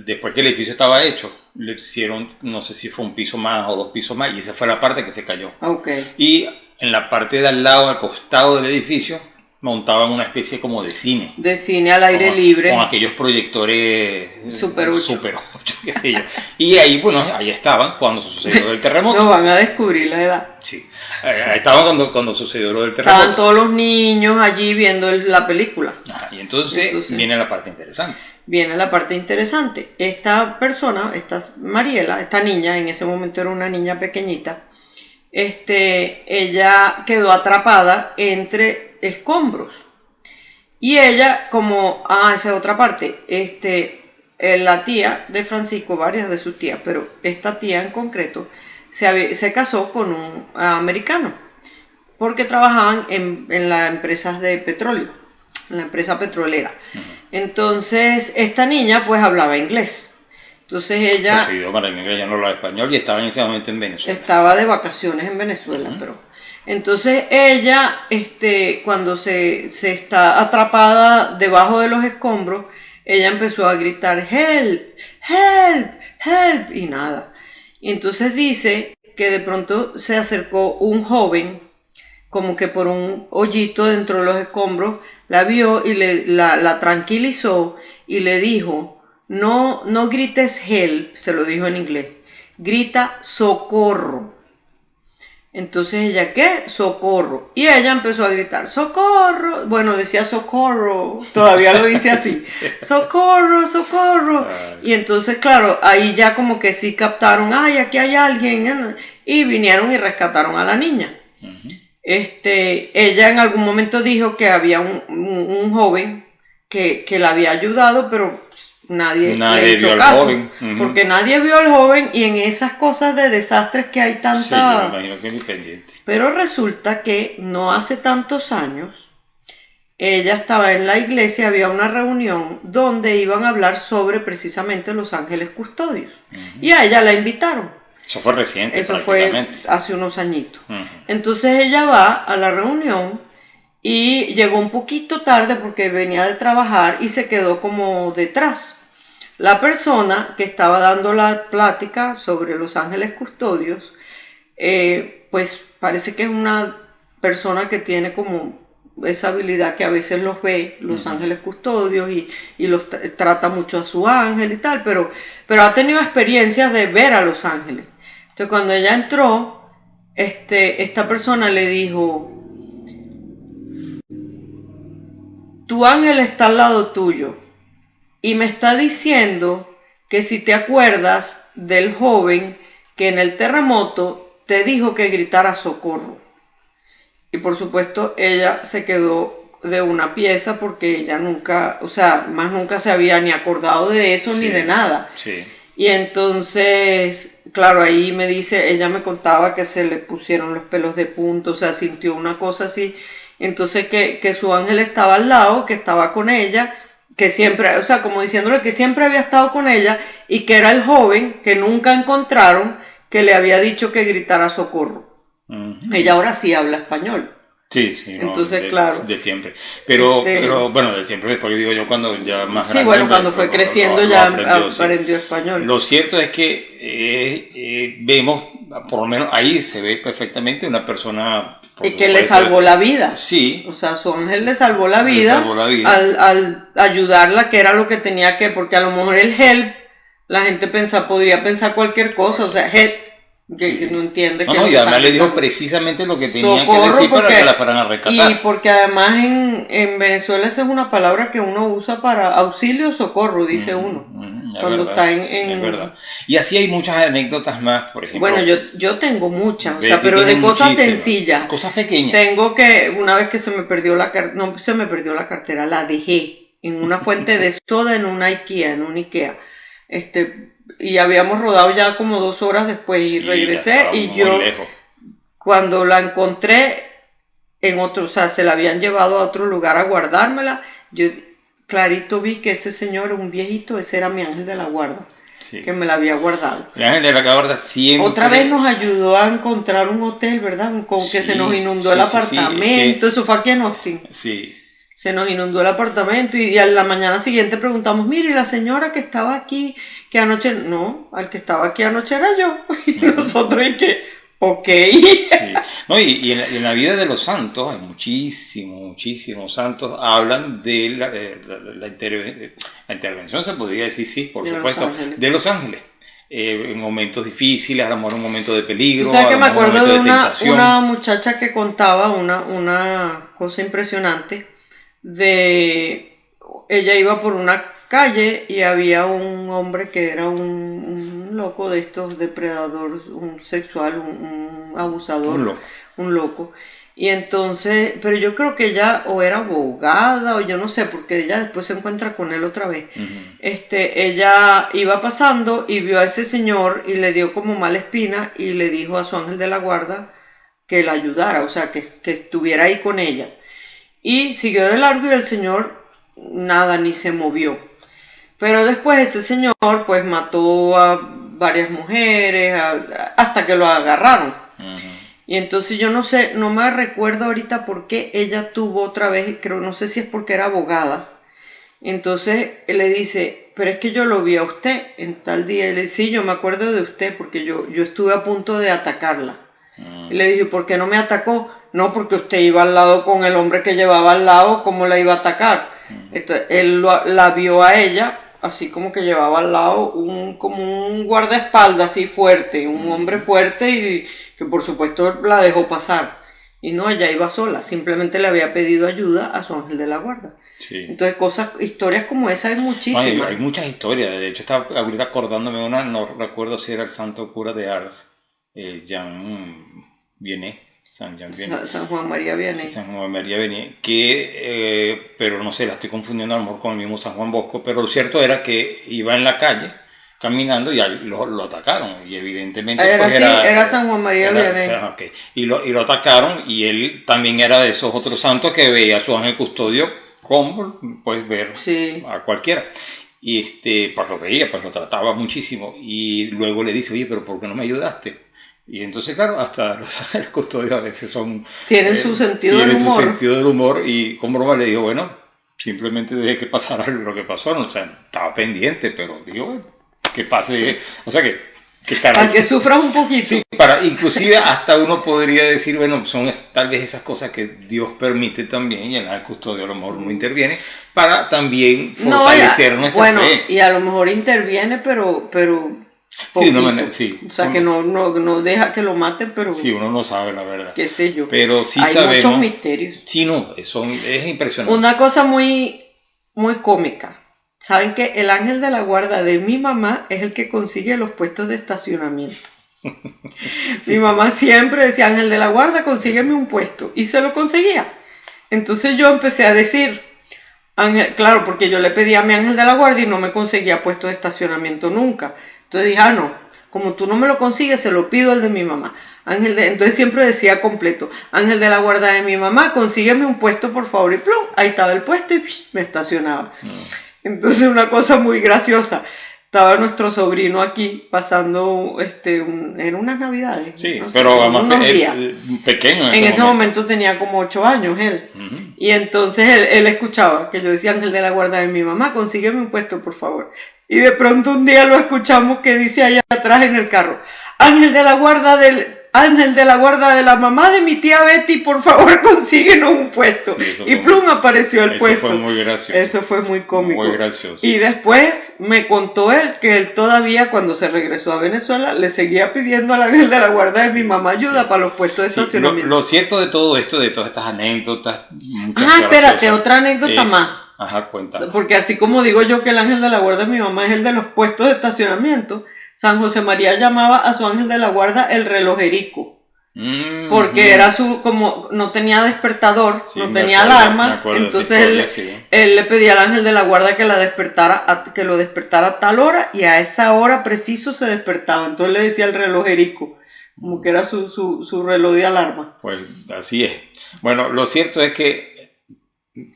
después que el edificio estaba hecho, le hicieron, no sé si fue un piso más o 2 pisos más, y esa fue la parte que se cayó. Y en la parte de al lado, al costado del edificio, montaban una especie como de cine. De cine al aire libre. Con aquellos proyectores Super 8, qué sé yo. Y ahí, bueno, ahí estaban cuando sucedió el terremoto. Nos van a descubrir la edad. Sí. Estaban cuando sucedió lo del terremoto. Estaban todos los niños allí viendo la película. Y entonces viene la parte interesante. Viene la parte interesante. Esta persona, Mariela, esta niña, en ese momento era una niña pequeñita, ella quedó atrapada entre escombros. Y ella, esa es otra parte, la tía de Francisco, varias de sus tías, pero esta tía en concreto, se casó con un americano, porque trabajaban en las empresas de petróleo, en la empresa petrolera. Entonces, esta niña pues hablaba inglés. Entonces ella... Su idioma era inglés, ya no hablaba español y estaba en ese momento en Venezuela. Estaba de vacaciones en Venezuela, pero... Entonces ella, cuando se está atrapada debajo de los escombros, ella empezó a gritar, help, help, help, y nada. Y entonces dice que de pronto se acercó un joven, como que por un hoyito dentro de los escombros, la vio y la tranquilizó y le dijo, no grites help, se lo dijo en inglés, grita socorro. Entonces ella, ¿qué? Socorro. Y ella empezó a gritar, socorro. Bueno, decía socorro, todavía lo dice así. Socorro, socorro. Y entonces, claro, ahí ya como que sí captaron, ay, aquí hay alguien. Y vinieron y rescataron a la niña. Ella en algún momento dijo que había un joven que la había ayudado, pero nadie le hizo caso, porque nadie vio al joven, y en esas cosas de desastres que hay tanta... Sí, yo me imagino que es independiente. Pero resulta que no hace tantos años, ella estaba en la iglesia, había una reunión donde iban a hablar sobre precisamente los ángeles custodios, y a ella la invitaron. Eso fue reciente. Eso fue hace unos añitos. Entonces ella va a la reunión y llegó un poquito tarde porque venía de trabajar y se quedó como detrás. La persona que estaba dando la plática sobre los ángeles custodios, pues parece que es una persona que tiene como esa habilidad que a veces los ve, los ángeles custodios, y los trata mucho a su ángel y tal, pero ha tenido experiencias de ver a los ángeles. Entonces cuando ella entró, esta persona le dijo, tu ángel está al lado tuyo y me está diciendo que si te acuerdas del joven que en el terremoto te dijo que gritara socorro. Y por supuesto ella se quedó de una pieza porque ella nunca, o sea, más nunca se había ni acordado de eso, sí, ni de nada. Sí. Y entonces, claro, ahí me dice, ella me contaba que se le pusieron los pelos de punta, o sea, sintió una cosa así. Entonces que su ángel estaba al lado, que estaba con ella, que siempre, o sea, como diciéndole que siempre había estado con ella y que era el joven que nunca encontraron, que le había dicho que gritara socorro. Ella ahora sí habla español. Sí, sí. Entonces, claro. De siempre. Pero bueno, de siempre, porque digo yo cuando ya más grande. Sí, bueno, cuando fue creciendo ya aprendió español. Lo cierto es que vemos, por lo menos ahí se ve perfectamente una persona... Y que le salvó la vida. Sí. O sea, su ángel le salvó la vida, al ayudarla, que era lo que tenía que, porque a lo mejor el help, la gente podría pensar cualquier cosa, o sea, help, que no entiende. No, y además le dijo precisamente lo que tenía que decir para que la fueran a rescatar. Y porque además en Venezuela esa es una palabra que uno usa para auxilio o socorro, dice uno. Cuando verdad, está es verdad. Y así hay muchas anécdotas más, por ejemplo. Bueno, yo tengo muchas, o sea, pero de cosas sencillas. Cosas pequeñas. Tengo que, una vez que se me perdió la cartera, no se me perdió la cartera, la dejé en una fuente de soda en un Ikea. Y habíamos rodado ya como 2 horas después y regresé y yo, cuando la encontré en otro, o sea, se la habían llevado a otro lugar a guardármela, yo clarito vi que ese señor, un viejito, ese era mi ángel de la guarda, sí, que me la había guardado. El ángel de la guarda siempre... Otra vez nos ayudó a encontrar un hotel, ¿verdad? Con que se nos inundó el apartamento, eso fue aquí en Austin. Sí. Se nos inundó el apartamento y a la mañana siguiente preguntamos, mire, la señora que estaba aquí, que anoche... No, al que estaba aquí anoche era yo. Y nosotros, ¿y qué? Ok. Sí. No, y en la vida de los santos, hay muchísimos santos, hablan de la intervención, se podría decir, sí, por supuesto, de los ángeles. En momentos difíciles, a lo mejor un momento de peligro. O sea, que me acuerdo de una muchacha que contaba una cosa impresionante. Ella iba por una calle y había un hombre que era un loco de estos depredadores, un sexual, un abusador, un loco. Y entonces, pero yo creo que ella o era abogada o yo no sé, porque ella después se encuentra con él otra vez. Ella iba pasando y vio a ese señor y le dio como mala espina y le dijo a su ángel de la guarda que la ayudara, o sea, que estuviera ahí con ella. Y siguió de largo y el señor nada, ni se movió. Pero después ese señor pues mató a varias mujeres hasta que lo agarraron. Y entonces yo no sé, no me recuerdo ahorita por qué ella tuvo otra vez, creo, no sé si es porque era abogada. Entonces él le dice, pero es que yo lo vi a usted en tal día. Y le dice, sí, yo me acuerdo de usted porque yo estuve a punto de atacarla. Y le dije, ¿por qué no me atacó? No, porque usted iba al lado con el hombre que llevaba al lado, ¿cómo la iba a atacar? Entonces, él la vio a ella, así como que llevaba al lado como un guardaespaldas así fuerte, un hombre fuerte y que por supuesto la dejó pasar. Y no, ella iba sola, simplemente le había pedido ayuda a su ángel de la guarda. Sí. Entonces, historias como esa hay muchísimas. Hay muchas historias, de hecho estaba ahorita acordándome una, no recuerdo si era el santo cura de Ars, Jean Vianney. San Juan María Vianney. San Juan María Vianney, pero no sé, la estoy confundiendo a lo mejor con el mismo San Juan Bosco, pero lo cierto era que iba en la calle caminando y lo atacaron, y evidentemente era San Juan María Vianney. Okay. Y lo atacaron, y él también era de esos otros santos que veía a su ángel custodio como puedes ver a cualquiera. Y pues lo veía, pues lo trataba muchísimo, y luego le dice, oye, pero ¿por qué no me ayudaste? Y entonces, claro, hasta los ángeles custodios a veces tienen su sentido del humor. Tienen su sentido del humor, y con broma le digo, bueno, simplemente dejé que pasara lo que pasó, o sea, estaba pendiente, pero digo, bueno, que pase, o sea, que para que sufras un poquito. Sí, inclusive hasta uno podría decir, bueno, son tal vez esas cosas que Dios permite también, y el ángel custodio a lo mejor no interviene, para también fortalecer nuestra fe. Y a lo mejor interviene, pero Sí, no, Poquito. sí. O sea, que no deja que lo maten, pero Sí, uno no sabe la verdad. qué sé yo. Pero sí Hay sabemos. muchos misterios. Sí, no, eso es impresionante. Una cosa muy, muy cómica. Saben que el ángel de la guarda de mi mamá es el que consigue los puestos de estacionamiento. Mi mamá siempre decía, ángel de la guarda, consígueme un puesto. Y se lo conseguía. Entonces yo empecé a decir, ángel, claro, porque yo le pedía a mi ángel de la guarda y no me conseguía puesto de estacionamiento nunca. Entonces dije, no, como tú no me lo consigues, se lo pido al de mi mamá. Entonces siempre decía completo, ángel de la guarda de mi mamá, consígueme un puesto por favor. Y plum, ahí estaba el puesto y me estacionaba. Entonces una cosa muy graciosa. Estaba nuestro sobrino aquí pasando en unas navidades. Sí, no sé, pero además unos días. Pequeño En ese momento tenía como 8 años él. Y entonces él escuchaba que yo decía, ángel de la guarda de mi mamá, consígueme un puesto, por favor. Y de pronto un día lo escuchamos que dice allá atrás en el carro, ángel de la guarda de la mamá de mi tía Betty, por favor, consíguenos un puesto. Sí, y plum, apareció el puesto. Eso fue muy gracioso. Eso fue muy cómico. Muy gracioso. Y después me contó él que él todavía, cuando se regresó a Venezuela, le seguía pidiendo al ángel de la guarda de mi mamá ayuda para los puestos de estacionamiento. Lo cierto de todo esto, de todas estas anécdotas... espérate, otra anécdota más. Ajá, cuéntame. Porque así como digo yo que el ángel de la guarda de mi mamá es el de los puestos de estacionamiento, San José María llamaba a su ángel de la guarda el relojerico. Porque era como no tenía despertador, no tenía alarma, entonces él le pedía al ángel de la guarda que lo despertara a tal hora y a esa hora preciso se despertaba. Entonces le decía el relojerico, como que era su reloj de alarma. Pues así es. Bueno, lo cierto es que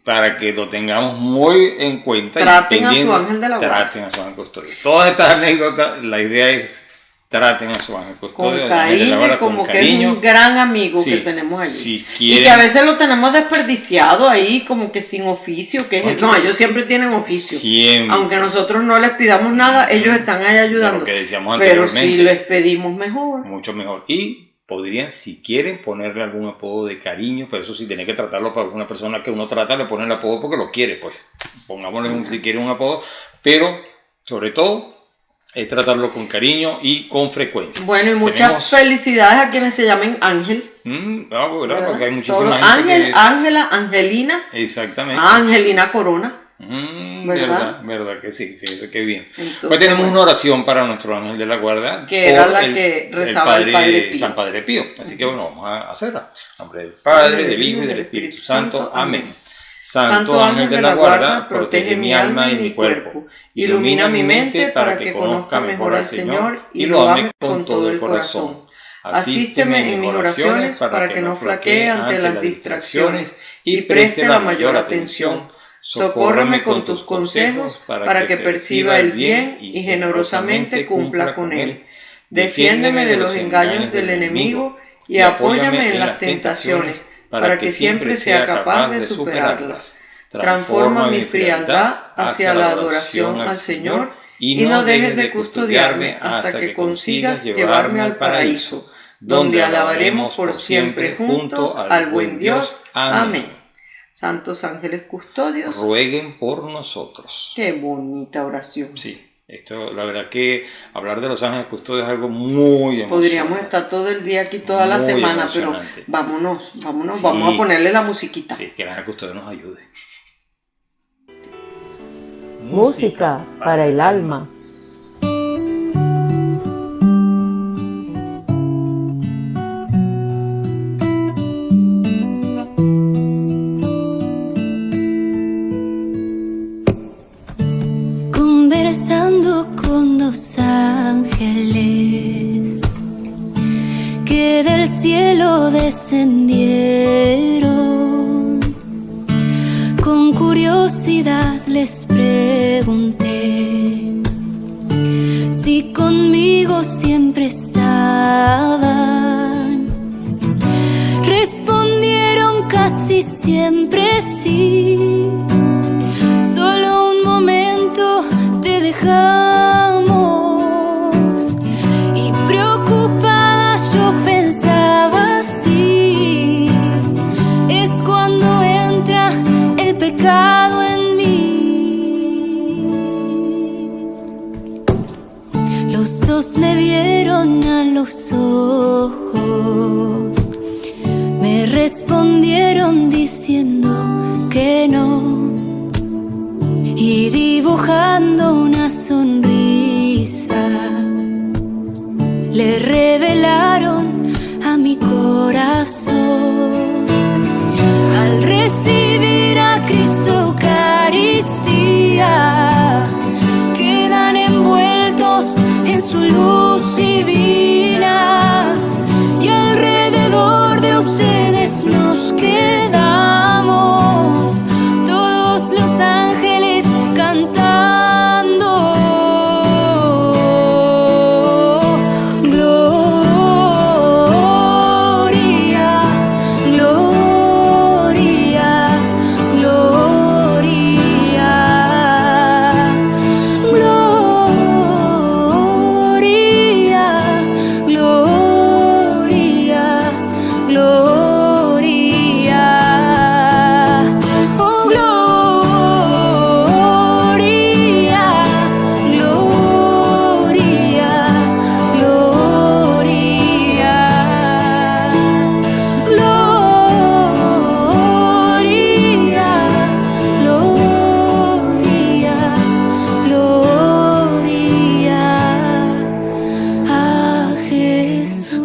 para que lo tengamos muy en cuenta, traten a su ángel de la guarda. Traten a su ángel custodio. Todas estas anécdotas, la idea es traten a su ángel custodio. Con cariño, como que es un gran amigo que tenemos allí. Si quieren, y que a veces lo tenemos desperdiciado ahí, como que sin oficio. No, ellos siempre tienen oficio. Siempre. Aunque nosotros no les pidamos nada, ellos están ahí ayudando. Lo que decíamos pero si les pedimos mejor. Mucho mejor. Y podrían, si quieren, ponerle algún apodo de cariño, pero eso sí, tiene que tratarlo para alguna persona que uno trata, le pone el apodo porque lo quiere, pues. Pongámosle si quiere un apodo, pero sobre todo es tratarlo con cariño y con frecuencia. Bueno, y muchas felicidades a quienes se llamen Ángel. ¿Verdad? Porque hay muchísima gente Ángel, Ángela, Angelina. Exactamente. Angelina Corona. Verdad que sí, fíjate qué bien. Entonces, pues tenemos una oración para nuestro ángel de la guarda, que era la que rezaba el Padre Pío. San Padre Pío. Así que bueno, vamos a hacerla. En nombre del Padre, del Hijo y del Espíritu Santo. Amén. Santo ángel de la guarda, protege mi alma y mi cuerpo. Ilumina mi mente para que conozca mejor al Señor y lo ame con todo el corazón. Asísteme en mis oraciones para que no flaquee ante las distracciones y preste la mayor atención. Socórreme con tus consejos para que perciba el bien y generosamente cumpla con él. Defiéndeme de los engaños del enemigo y apóyame en las tentaciones para que siempre sea capaz de superarlas. Transforma mi frialdad hacia la adoración al Señor y no dejes de custodiarme hasta que consigas llevarme al paraíso, donde alabaremos por siempre juntos al buen Dios. Amén. Santos ángeles custodios, rueguen por nosotros. Qué bonita oración. Sí, esto, la verdad que hablar de los ángeles custodios es algo muy emocionante. Podríamos estar todo el día aquí, toda la semana, pero vámonos, sí. Vamos a ponerle la musiquita. Sí, que el ángel custodio nos ayude. Música para el alma. Conversando con dos ángeles que del cielo descendieron, con curiosidad les pregunté si conmigo siempre estaban. Respondieron casi siempre sí. Solo un momento te dejamos, y preocupada yo pensaba si es cuando entra el pecado en mí. Los dos tus ojos me respondieron diciendo que no, y dibujando una sonrisa le revelaron a mi corazón. Al recibir a Cristo caricia, quedan envueltos en su luz divina, y alrededor de ustedes nos quedamos, todos los ángeles cantando. Gloria, gloria, gloria, gloria, gloria, gloria. Oh, gloria, gloria, gloria, gloria, gloria a Jesús.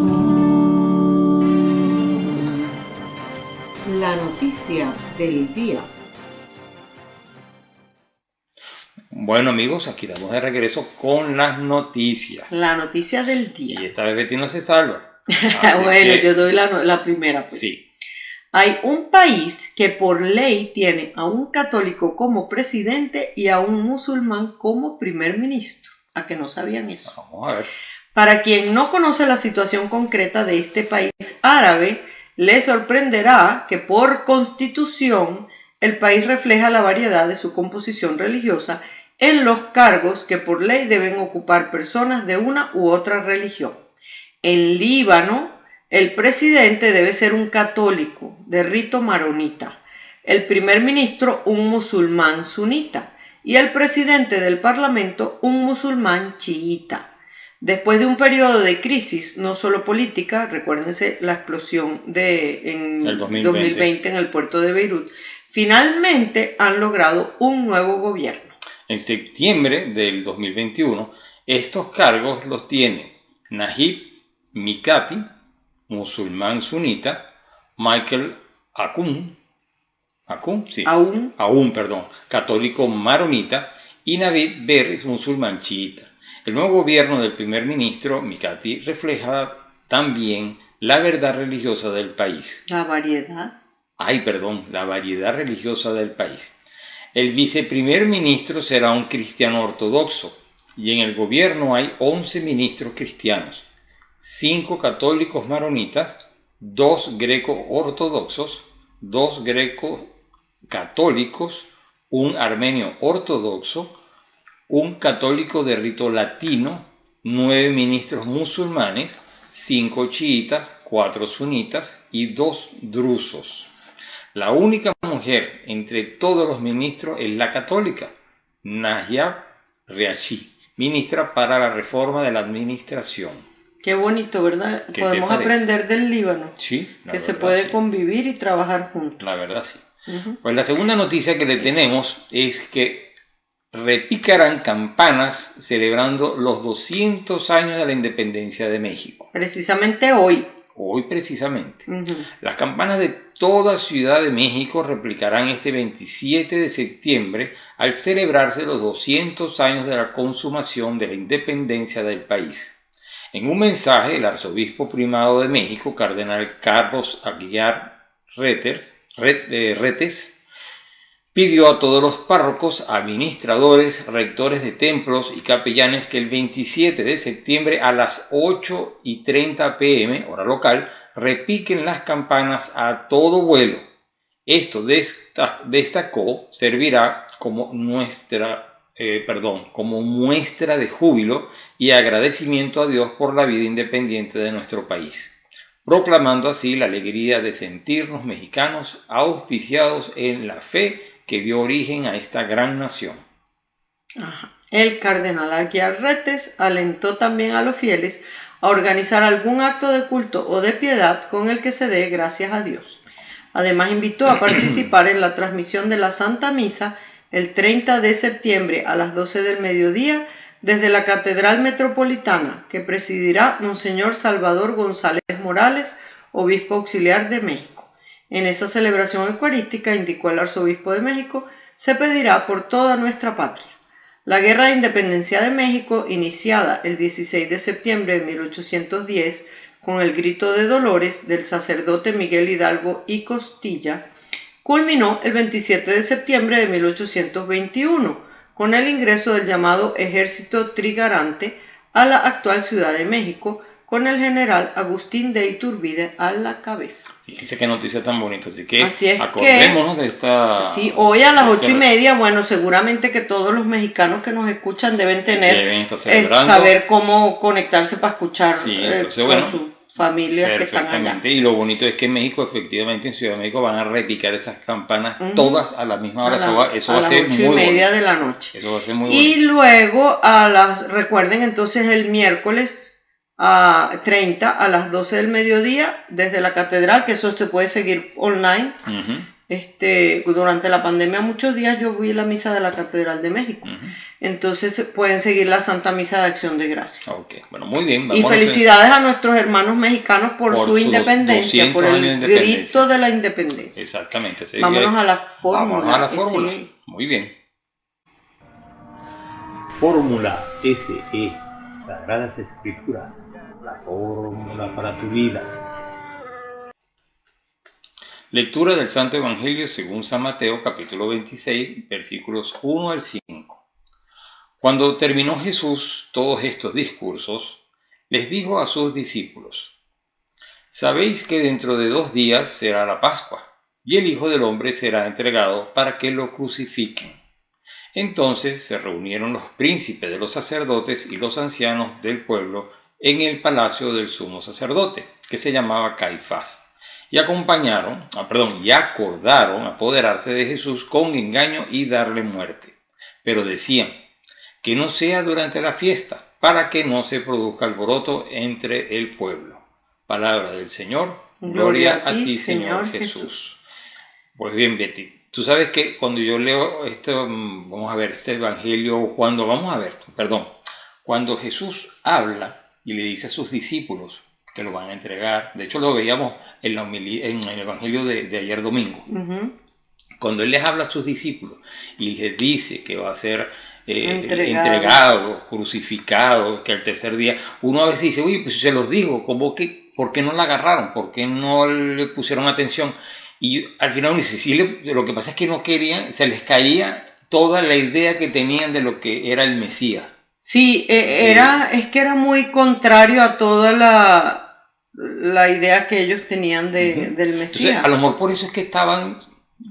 La noticia del día. Bueno amigos, aquí estamos de regreso con las noticias. La noticia del Y día. esta vez Betty no se salva. Así Bueno, que, yo doy la primera. Pues. sí. Hay un país que por ley tiene a un católico como presidente y a un musulmán como primer ministro. ¿A que no sabían eso? Vamos a ver. Para quien no conoce la situación concreta de este país árabe, le sorprenderá que por constitución el país refleja la variedad de su composición religiosa en los cargos que por ley deben ocupar personas de una u otra religión. En Líbano, el presidente debe ser un católico de rito maronita, el primer ministro un musulmán sunita y el presidente del parlamento un musulmán chiita. Después de un periodo de crisis, no solo política, recuérdense la explosión en El 2020 en el puerto de Beirut, finalmente han logrado un nuevo gobierno. En septiembre del 2021, estos cargos los tiene Najib Mikati, musulmán sunita, Michael Aoun, católico maronita, y Navid Berri, musulmán chiita. El nuevo gobierno del primer ministro Mikati refleja también la verdad religiosa del país. La variedad. La variedad religiosa del país. El viceprimer ministro será un cristiano ortodoxo y en el gobierno hay 11 ministros cristianos, 5 católicos maronitas, 2 greco-ortodoxos, 2 greco-católicos, un armenio ortodoxo, un católico de rito latino, 9 ministros musulmanes, 5 chiitas, 4 sunitas y 2 drusos. La única mujer entre todos los ministros es la católica, Najat Riachi, ministra para la reforma de la administración. Qué bonito, ¿verdad? ¿Qué Podemos te parece? aprender del Líbano. Sí, Que se puede convivir y trabajar juntos. La verdad sí. Uh-huh. Pues la segunda noticia que le tenemos es que repicarán campanas celebrando los 200 años de la independencia de México. Precisamente hoy. Hoy precisamente. Uh-huh. Las campanas de toda Ciudad de México replicarán este 27 de septiembre al celebrarse los 200 años de la consumación de la independencia del país. En un mensaje, el arzobispo primado de México, cardenal Carlos Aguilar Retes, pidió a todos los párrocos, administradores, rectores de templos y capellanes que el 27 de septiembre a las 8:30 p.m., hora local, repiquen las campanas a todo vuelo. Esto destacó servirá como muestra de júbilo y agradecimiento a Dios por la vida independiente de nuestro país, proclamando así la alegría de sentirnos mexicanos auspiciados en la fe que dio origen a esta gran nación. Ajá. El cardenal Aguilar Retes alentó también a los fieles a organizar algún acto de culto o de piedad con el que se dé gracias a Dios. Además, invitó a participar en la transmisión de la Santa Misa el 30 de septiembre a las 12 del mediodía desde la Catedral Metropolitana, que presidirá Monseñor Salvador González Morales, obispo auxiliar de México. En esa celebración eucarística, indicó el arzobispo de México, se pedirá por toda nuestra patria. La Guerra de Independencia de México, iniciada el 16 de septiembre de 1810 con el grito de Dolores del sacerdote Miguel Hidalgo y Costilla, culminó el 27 de septiembre de 1821 con el ingreso del llamado Ejército Trigarante a la actual Ciudad de México, con el general Agustín de Iturbide a la cabeza. Fíjense qué noticia tan bonita, así que es acordémonos de esta... Sí, hoy a las 8:30, bueno, seguramente que todos los mexicanos que nos escuchan deben saber cómo conectarse para escuchar con sus familias que están allá. Y lo bonito es que en México, efectivamente, en Ciudad de México, van a repicar esas campanas todas a la misma hora. Eso va a ser muy bonito. A las 8:30 de la noche. Eso va a ser muy bonito. Y luego, recuerden entonces el miércoles 30 a las 12 del mediodía desde la catedral, que eso se puede seguir online. Durante la pandemia muchos días yo vi la misa de la Catedral de México. Entonces pueden seguir la Santa Misa de Acción de Gracias. Okay. Bueno, muy bien. Y felicidades a nuestros hermanos mexicanos por su independencia, por el grito de la independencia. Exactamente. Vámonos a la fórmula. Vamos a la fórmula. Muy bien. Fórmula SE, Sagradas Escrituras, la fórmula para tu vida. Lectura del Santo Evangelio según San Mateo, capítulo 26, versículos 1 al 5. Cuando terminó Jesús todos estos discursos, les dijo a sus discípulos: Sabéis que dentro de 2 días será la Pascua, y el Hijo del Hombre será entregado para que lo crucifiquen. Entonces se reunieron los príncipes de los sacerdotes y los ancianos del pueblo en el palacio del sumo sacerdote, que se llamaba Caifás. Y acordaron apoderarse de Jesús con engaño y darle muerte. Pero decían: que no sea durante la fiesta, para que no se produzca alboroto entre el pueblo. Palabra del Señor. Gloria a ti, Señor Jesús. Pues bien, Betty, tú sabes que cuando yo leo este evangelio, cuando Jesús habla y le dice a sus discípulos que lo van a entregar. De hecho, lo veíamos en el Evangelio de ayer domingo. Cuando Él les habla a sus discípulos y les dice que va a ser entregado, crucificado, que al tercer día, uno a veces dice: oye, pues se los dijo, ¿por qué no la agarraron? ¿Por qué no le pusieron atención? Y al final uno dice: lo que pasa es que no querían, se les caía toda la idea que tenían de lo que era el Mesías. Sí, es que era muy contrario a toda la idea que ellos tenían del Mesías. Entonces, a lo mejor por eso es que estaban,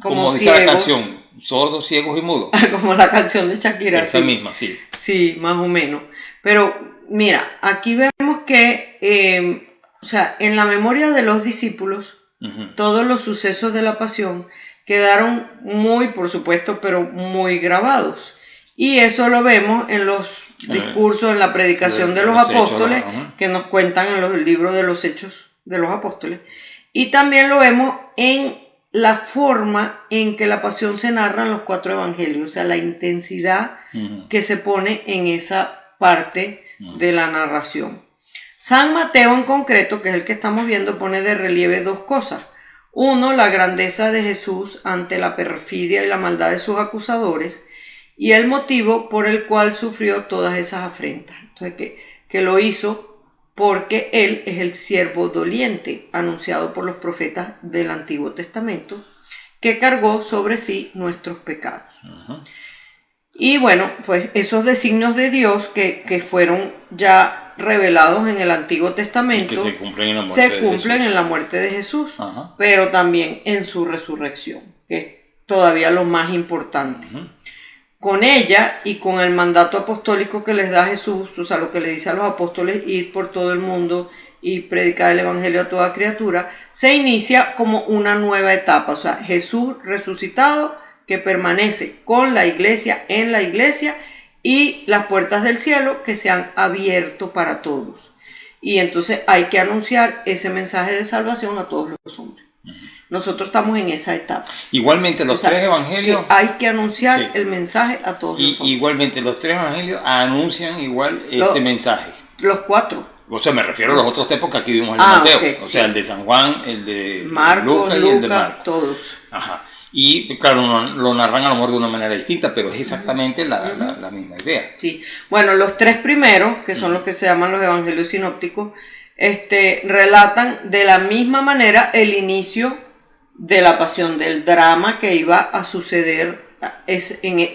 como dice ciegos. la canción, sordos, ciegos y mudos. Como la canción de Shakira. Esa misma, sí. Sí, más o menos. Pero mira, aquí vemos que, en la memoria de los discípulos, todos los sucesos de la pasión quedaron muy, por supuesto, pero muy grabados. Y eso lo vemos en los discursos, en la predicación de los apóstoles, que nos cuentan en los libros de los Hechos de los Apóstoles. Y también lo vemos en la forma en que la pasión se narra en los 4 evangelios, o sea, la intensidad que se pone en esa parte de la narración. San Mateo en concreto, que es el que estamos viendo, pone de relieve 2 cosas. 1, la grandeza de Jesús ante la perfidia y la maldad de sus acusadores, y el motivo por el cual sufrió todas esas afrentas. Entonces, que lo hizo porque Él es el siervo doliente, anunciado por los profetas del Antiguo Testamento, que cargó sobre sí nuestros pecados. Y bueno, pues esos designios de Dios que fueron ya revelados en el Antiguo Testamento, que se cumplen en la muerte de Jesús, pero también en su resurrección, que es todavía lo más importante. Con ella y con el mandato apostólico que les da Jesús, o sea, lo que le dice a los apóstoles, ir por todo el mundo y predicar el evangelio a toda criatura, se inicia como una nueva etapa. O sea, Jesús resucitado que permanece con la iglesia, en la iglesia, y las puertas del cielo que se han abierto para todos. y entonces hay que anunciar ese mensaje de salvación a todos los hombres. Nosotros estamos en esa etapa. Igualmente los tres evangelios... Que hay que anunciar el mensaje a todos los hombres. Igualmente los tres evangelios anuncian igual este mensaje. Los cuatro. O sea, me refiero a los otros tres porque aquí vimos el de Mateo. Okay, o sea, el de San Juan, el de Marcos, Lucas y el de Marcos. Todos. Ajá. Y claro, lo narran a lo mejor de una manera distinta, pero es exactamente la misma idea. Sí. Bueno, los tres primeros, que son los que se llaman los evangelios sinópticos, relatan de la misma manera el inicio de la pasión, del drama que iba a suceder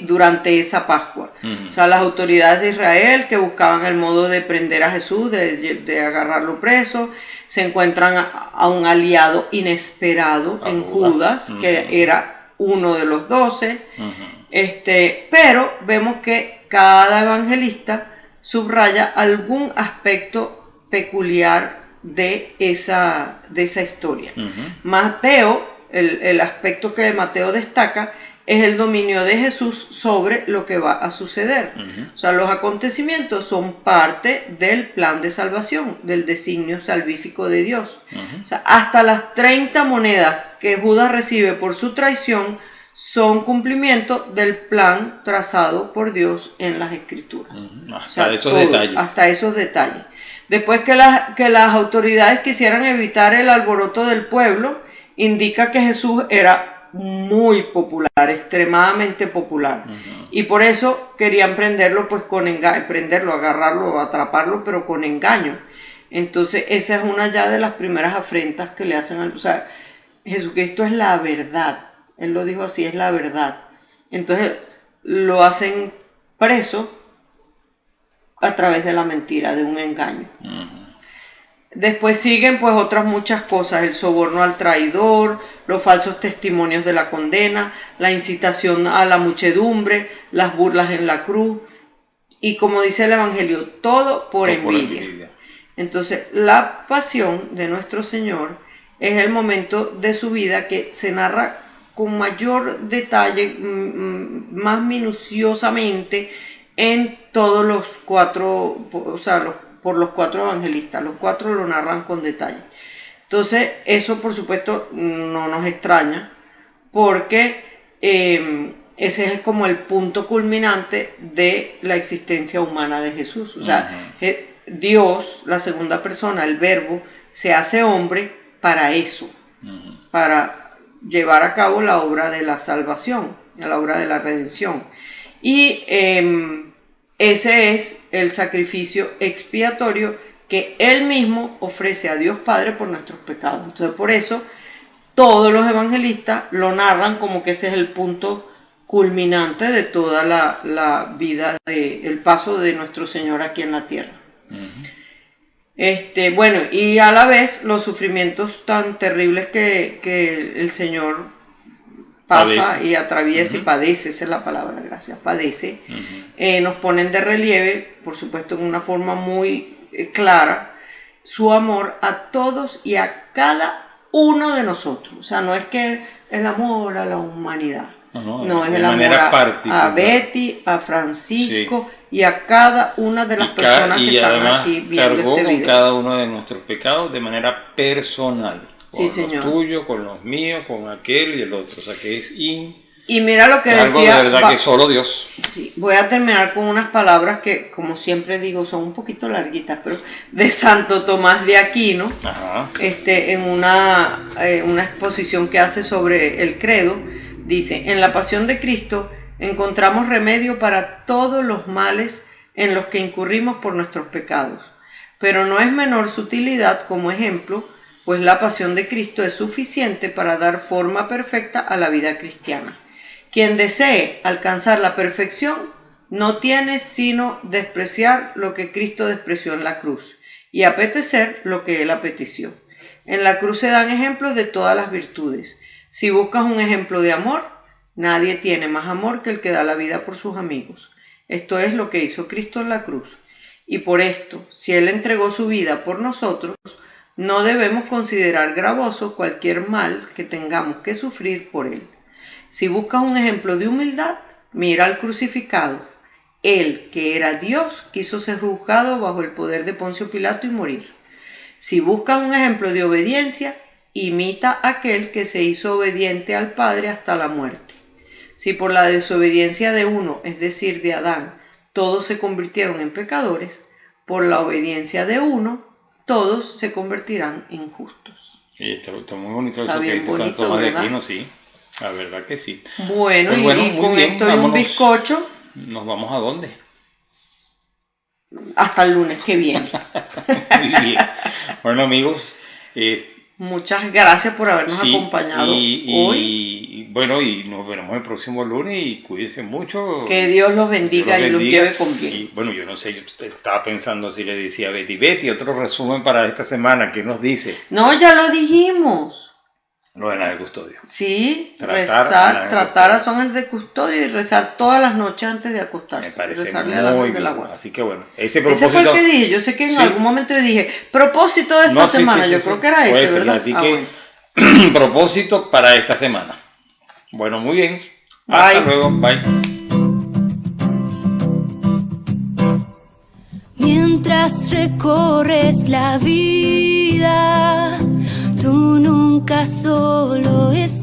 durante esa Pascua. O sea, las autoridades de Israel que buscaban el modo de prender a Jesús, de agarrarlo preso, se encuentran a un aliado inesperado en Judas, que era uno de los 12. Pero vemos que cada evangelista subraya algún aspecto peculiar de esa historia. Mateo, el aspecto que Mateo destaca es el dominio de Jesús sobre lo que va a suceder. O sea, los acontecimientos son parte del plan de salvación, del designio salvífico de Dios. O sea, hasta las 30 monedas que Judas recibe por su traición son cumplimiento del plan trazado por Dios en las Escrituras. Hasta esos detalles. Hasta esos detalles. Después que las autoridades quisieran evitar el alboroto del pueblo, indica que Jesús era muy popular, extremadamente popular. Y por eso querían prenderlo, pues prenderlo, agarrarlo, atraparlo, pero con engaño. Entonces esa es una ya de las primeras afrentas que le hacen o sea, Jesucristo es la verdad. Él lo dijo así, es la verdad. Entonces lo hacen preso a través de la mentira, de un engaño. Después siguen pues otras muchas cosas, el soborno al traidor, los falsos testimonios de la condena, la incitación a la muchedumbre, las burlas en la cruz, y como dice el Evangelio, todo por envidia. Entonces la pasión de nuestro Señor es el momento de su vida que se narra con mayor detalle, más minuciosamente en todos los cuatro, o sea, por los cuatro evangelistas. Los cuatro lo narran con detalle. Entonces, eso por supuesto no nos extraña, porque ese es como el punto culminante de la existencia humana de Jesús. O sea, Dios, la segunda persona, el Verbo, se hace hombre para eso, para llevar a cabo la obra de la salvación, la obra de la redención. Y ese es el sacrificio expiatorio que Él mismo ofrece a Dios Padre por nuestros pecados. Entonces, por eso, todos los evangelistas lo narran como que ese es el punto culminante de toda la vida, el paso de nuestro Señor aquí en la tierra. Bueno, y a la vez los sufrimientos tan terribles que el Señor pasa y atraviesa y padece, esa es la palabra, gracias, padece, nos ponen de relieve, por supuesto en una forma muy clara, su amor a todos y a cada uno de nosotros. O sea, no es que el amor a la humanidad, no es el amor a Betty, a Francisco y a cada una de las personas que están aquí viendo cargó este video. Con cada uno de nuestros pecados de manera personal. Con Sí, señor. los tuyos, con los míos, con aquel y el otro. O sea que es Y mira lo que algo decía. de verdad que solo Dios. Sí, voy a terminar con unas palabras que, como siempre digo, son un poquito larguitas, pero de Santo Tomás de Aquino, en una exposición que hace sobre el credo, dice: en la pasión de Cristo encontramos remedio para todos los males en los que incurrimos por nuestros pecados, pero no es menor su utilidad como ejemplo, pues la pasión de Cristo es suficiente para dar forma perfecta a la vida cristiana. Quien desee alcanzar la perfección no tiene sino despreciar lo que Cristo despreció en la cruz y apetecer lo que Él apeteció. En la cruz se dan ejemplos de todas las virtudes. Si buscas un ejemplo de amor, nadie tiene más amor que el que da la vida por sus amigos. Esto es lo que hizo Cristo en la cruz. Y por esto, si Él entregó su vida por nosotros, no debemos considerar gravoso cualquier mal que tengamos que sufrir por Él. Si buscas un ejemplo de humildad, mira al crucificado. Él, que era Dios, quiso ser juzgado bajo el poder de Poncio Pilato y morir. Si buscas un ejemplo de obediencia, imita a aquel que se hizo obediente al Padre hasta la muerte. Si por la desobediencia de uno, es decir, de Adán, todos se convirtieron en pecadores, por la obediencia de uno, todos se convertirán en justos. Y está muy bonito Está eso que bien dice San bonito, Tomás de ¿verdad? Aquino, sí. La verdad que sí. Bueno, Pues y muy con bien, esto y un vámonos. bizcocho, ¿Nos vamos a dónde? hasta el lunes que viene. Muy bien. Bueno, amigos, Muchas gracias por habernos sí, acompañado hoy. y bueno, y nos veremos el próximo lunes y cuídense mucho. Que Dios los bendiga Dios y los bendiga. lleve con bien. Y bueno, yo no sé, yo estaba pensando si le decía a Betty, otro resumen para esta semana, ¿qué nos dice? No, ya lo dijimos. Lo de la del custodio. Sí, Tratar tratar a son el de custodio y rezar todas las noches antes de acostarse. Me parece Rezarle al ángel muy de la bien. guarda. Así que bueno, ese Ese propósito. fue el que dije. Yo sé que en Sí. algún momento yo dije, propósito de esta No, sí, semana. sí, Yo sí, creo sí. que era Puede ese, ser, ¿verdad? así Ah, que bueno. propósito para esta semana. Bueno, muy bien. Hasta Bye. luego. Bye. Mientras recorres la vida, tú nunca solo estás.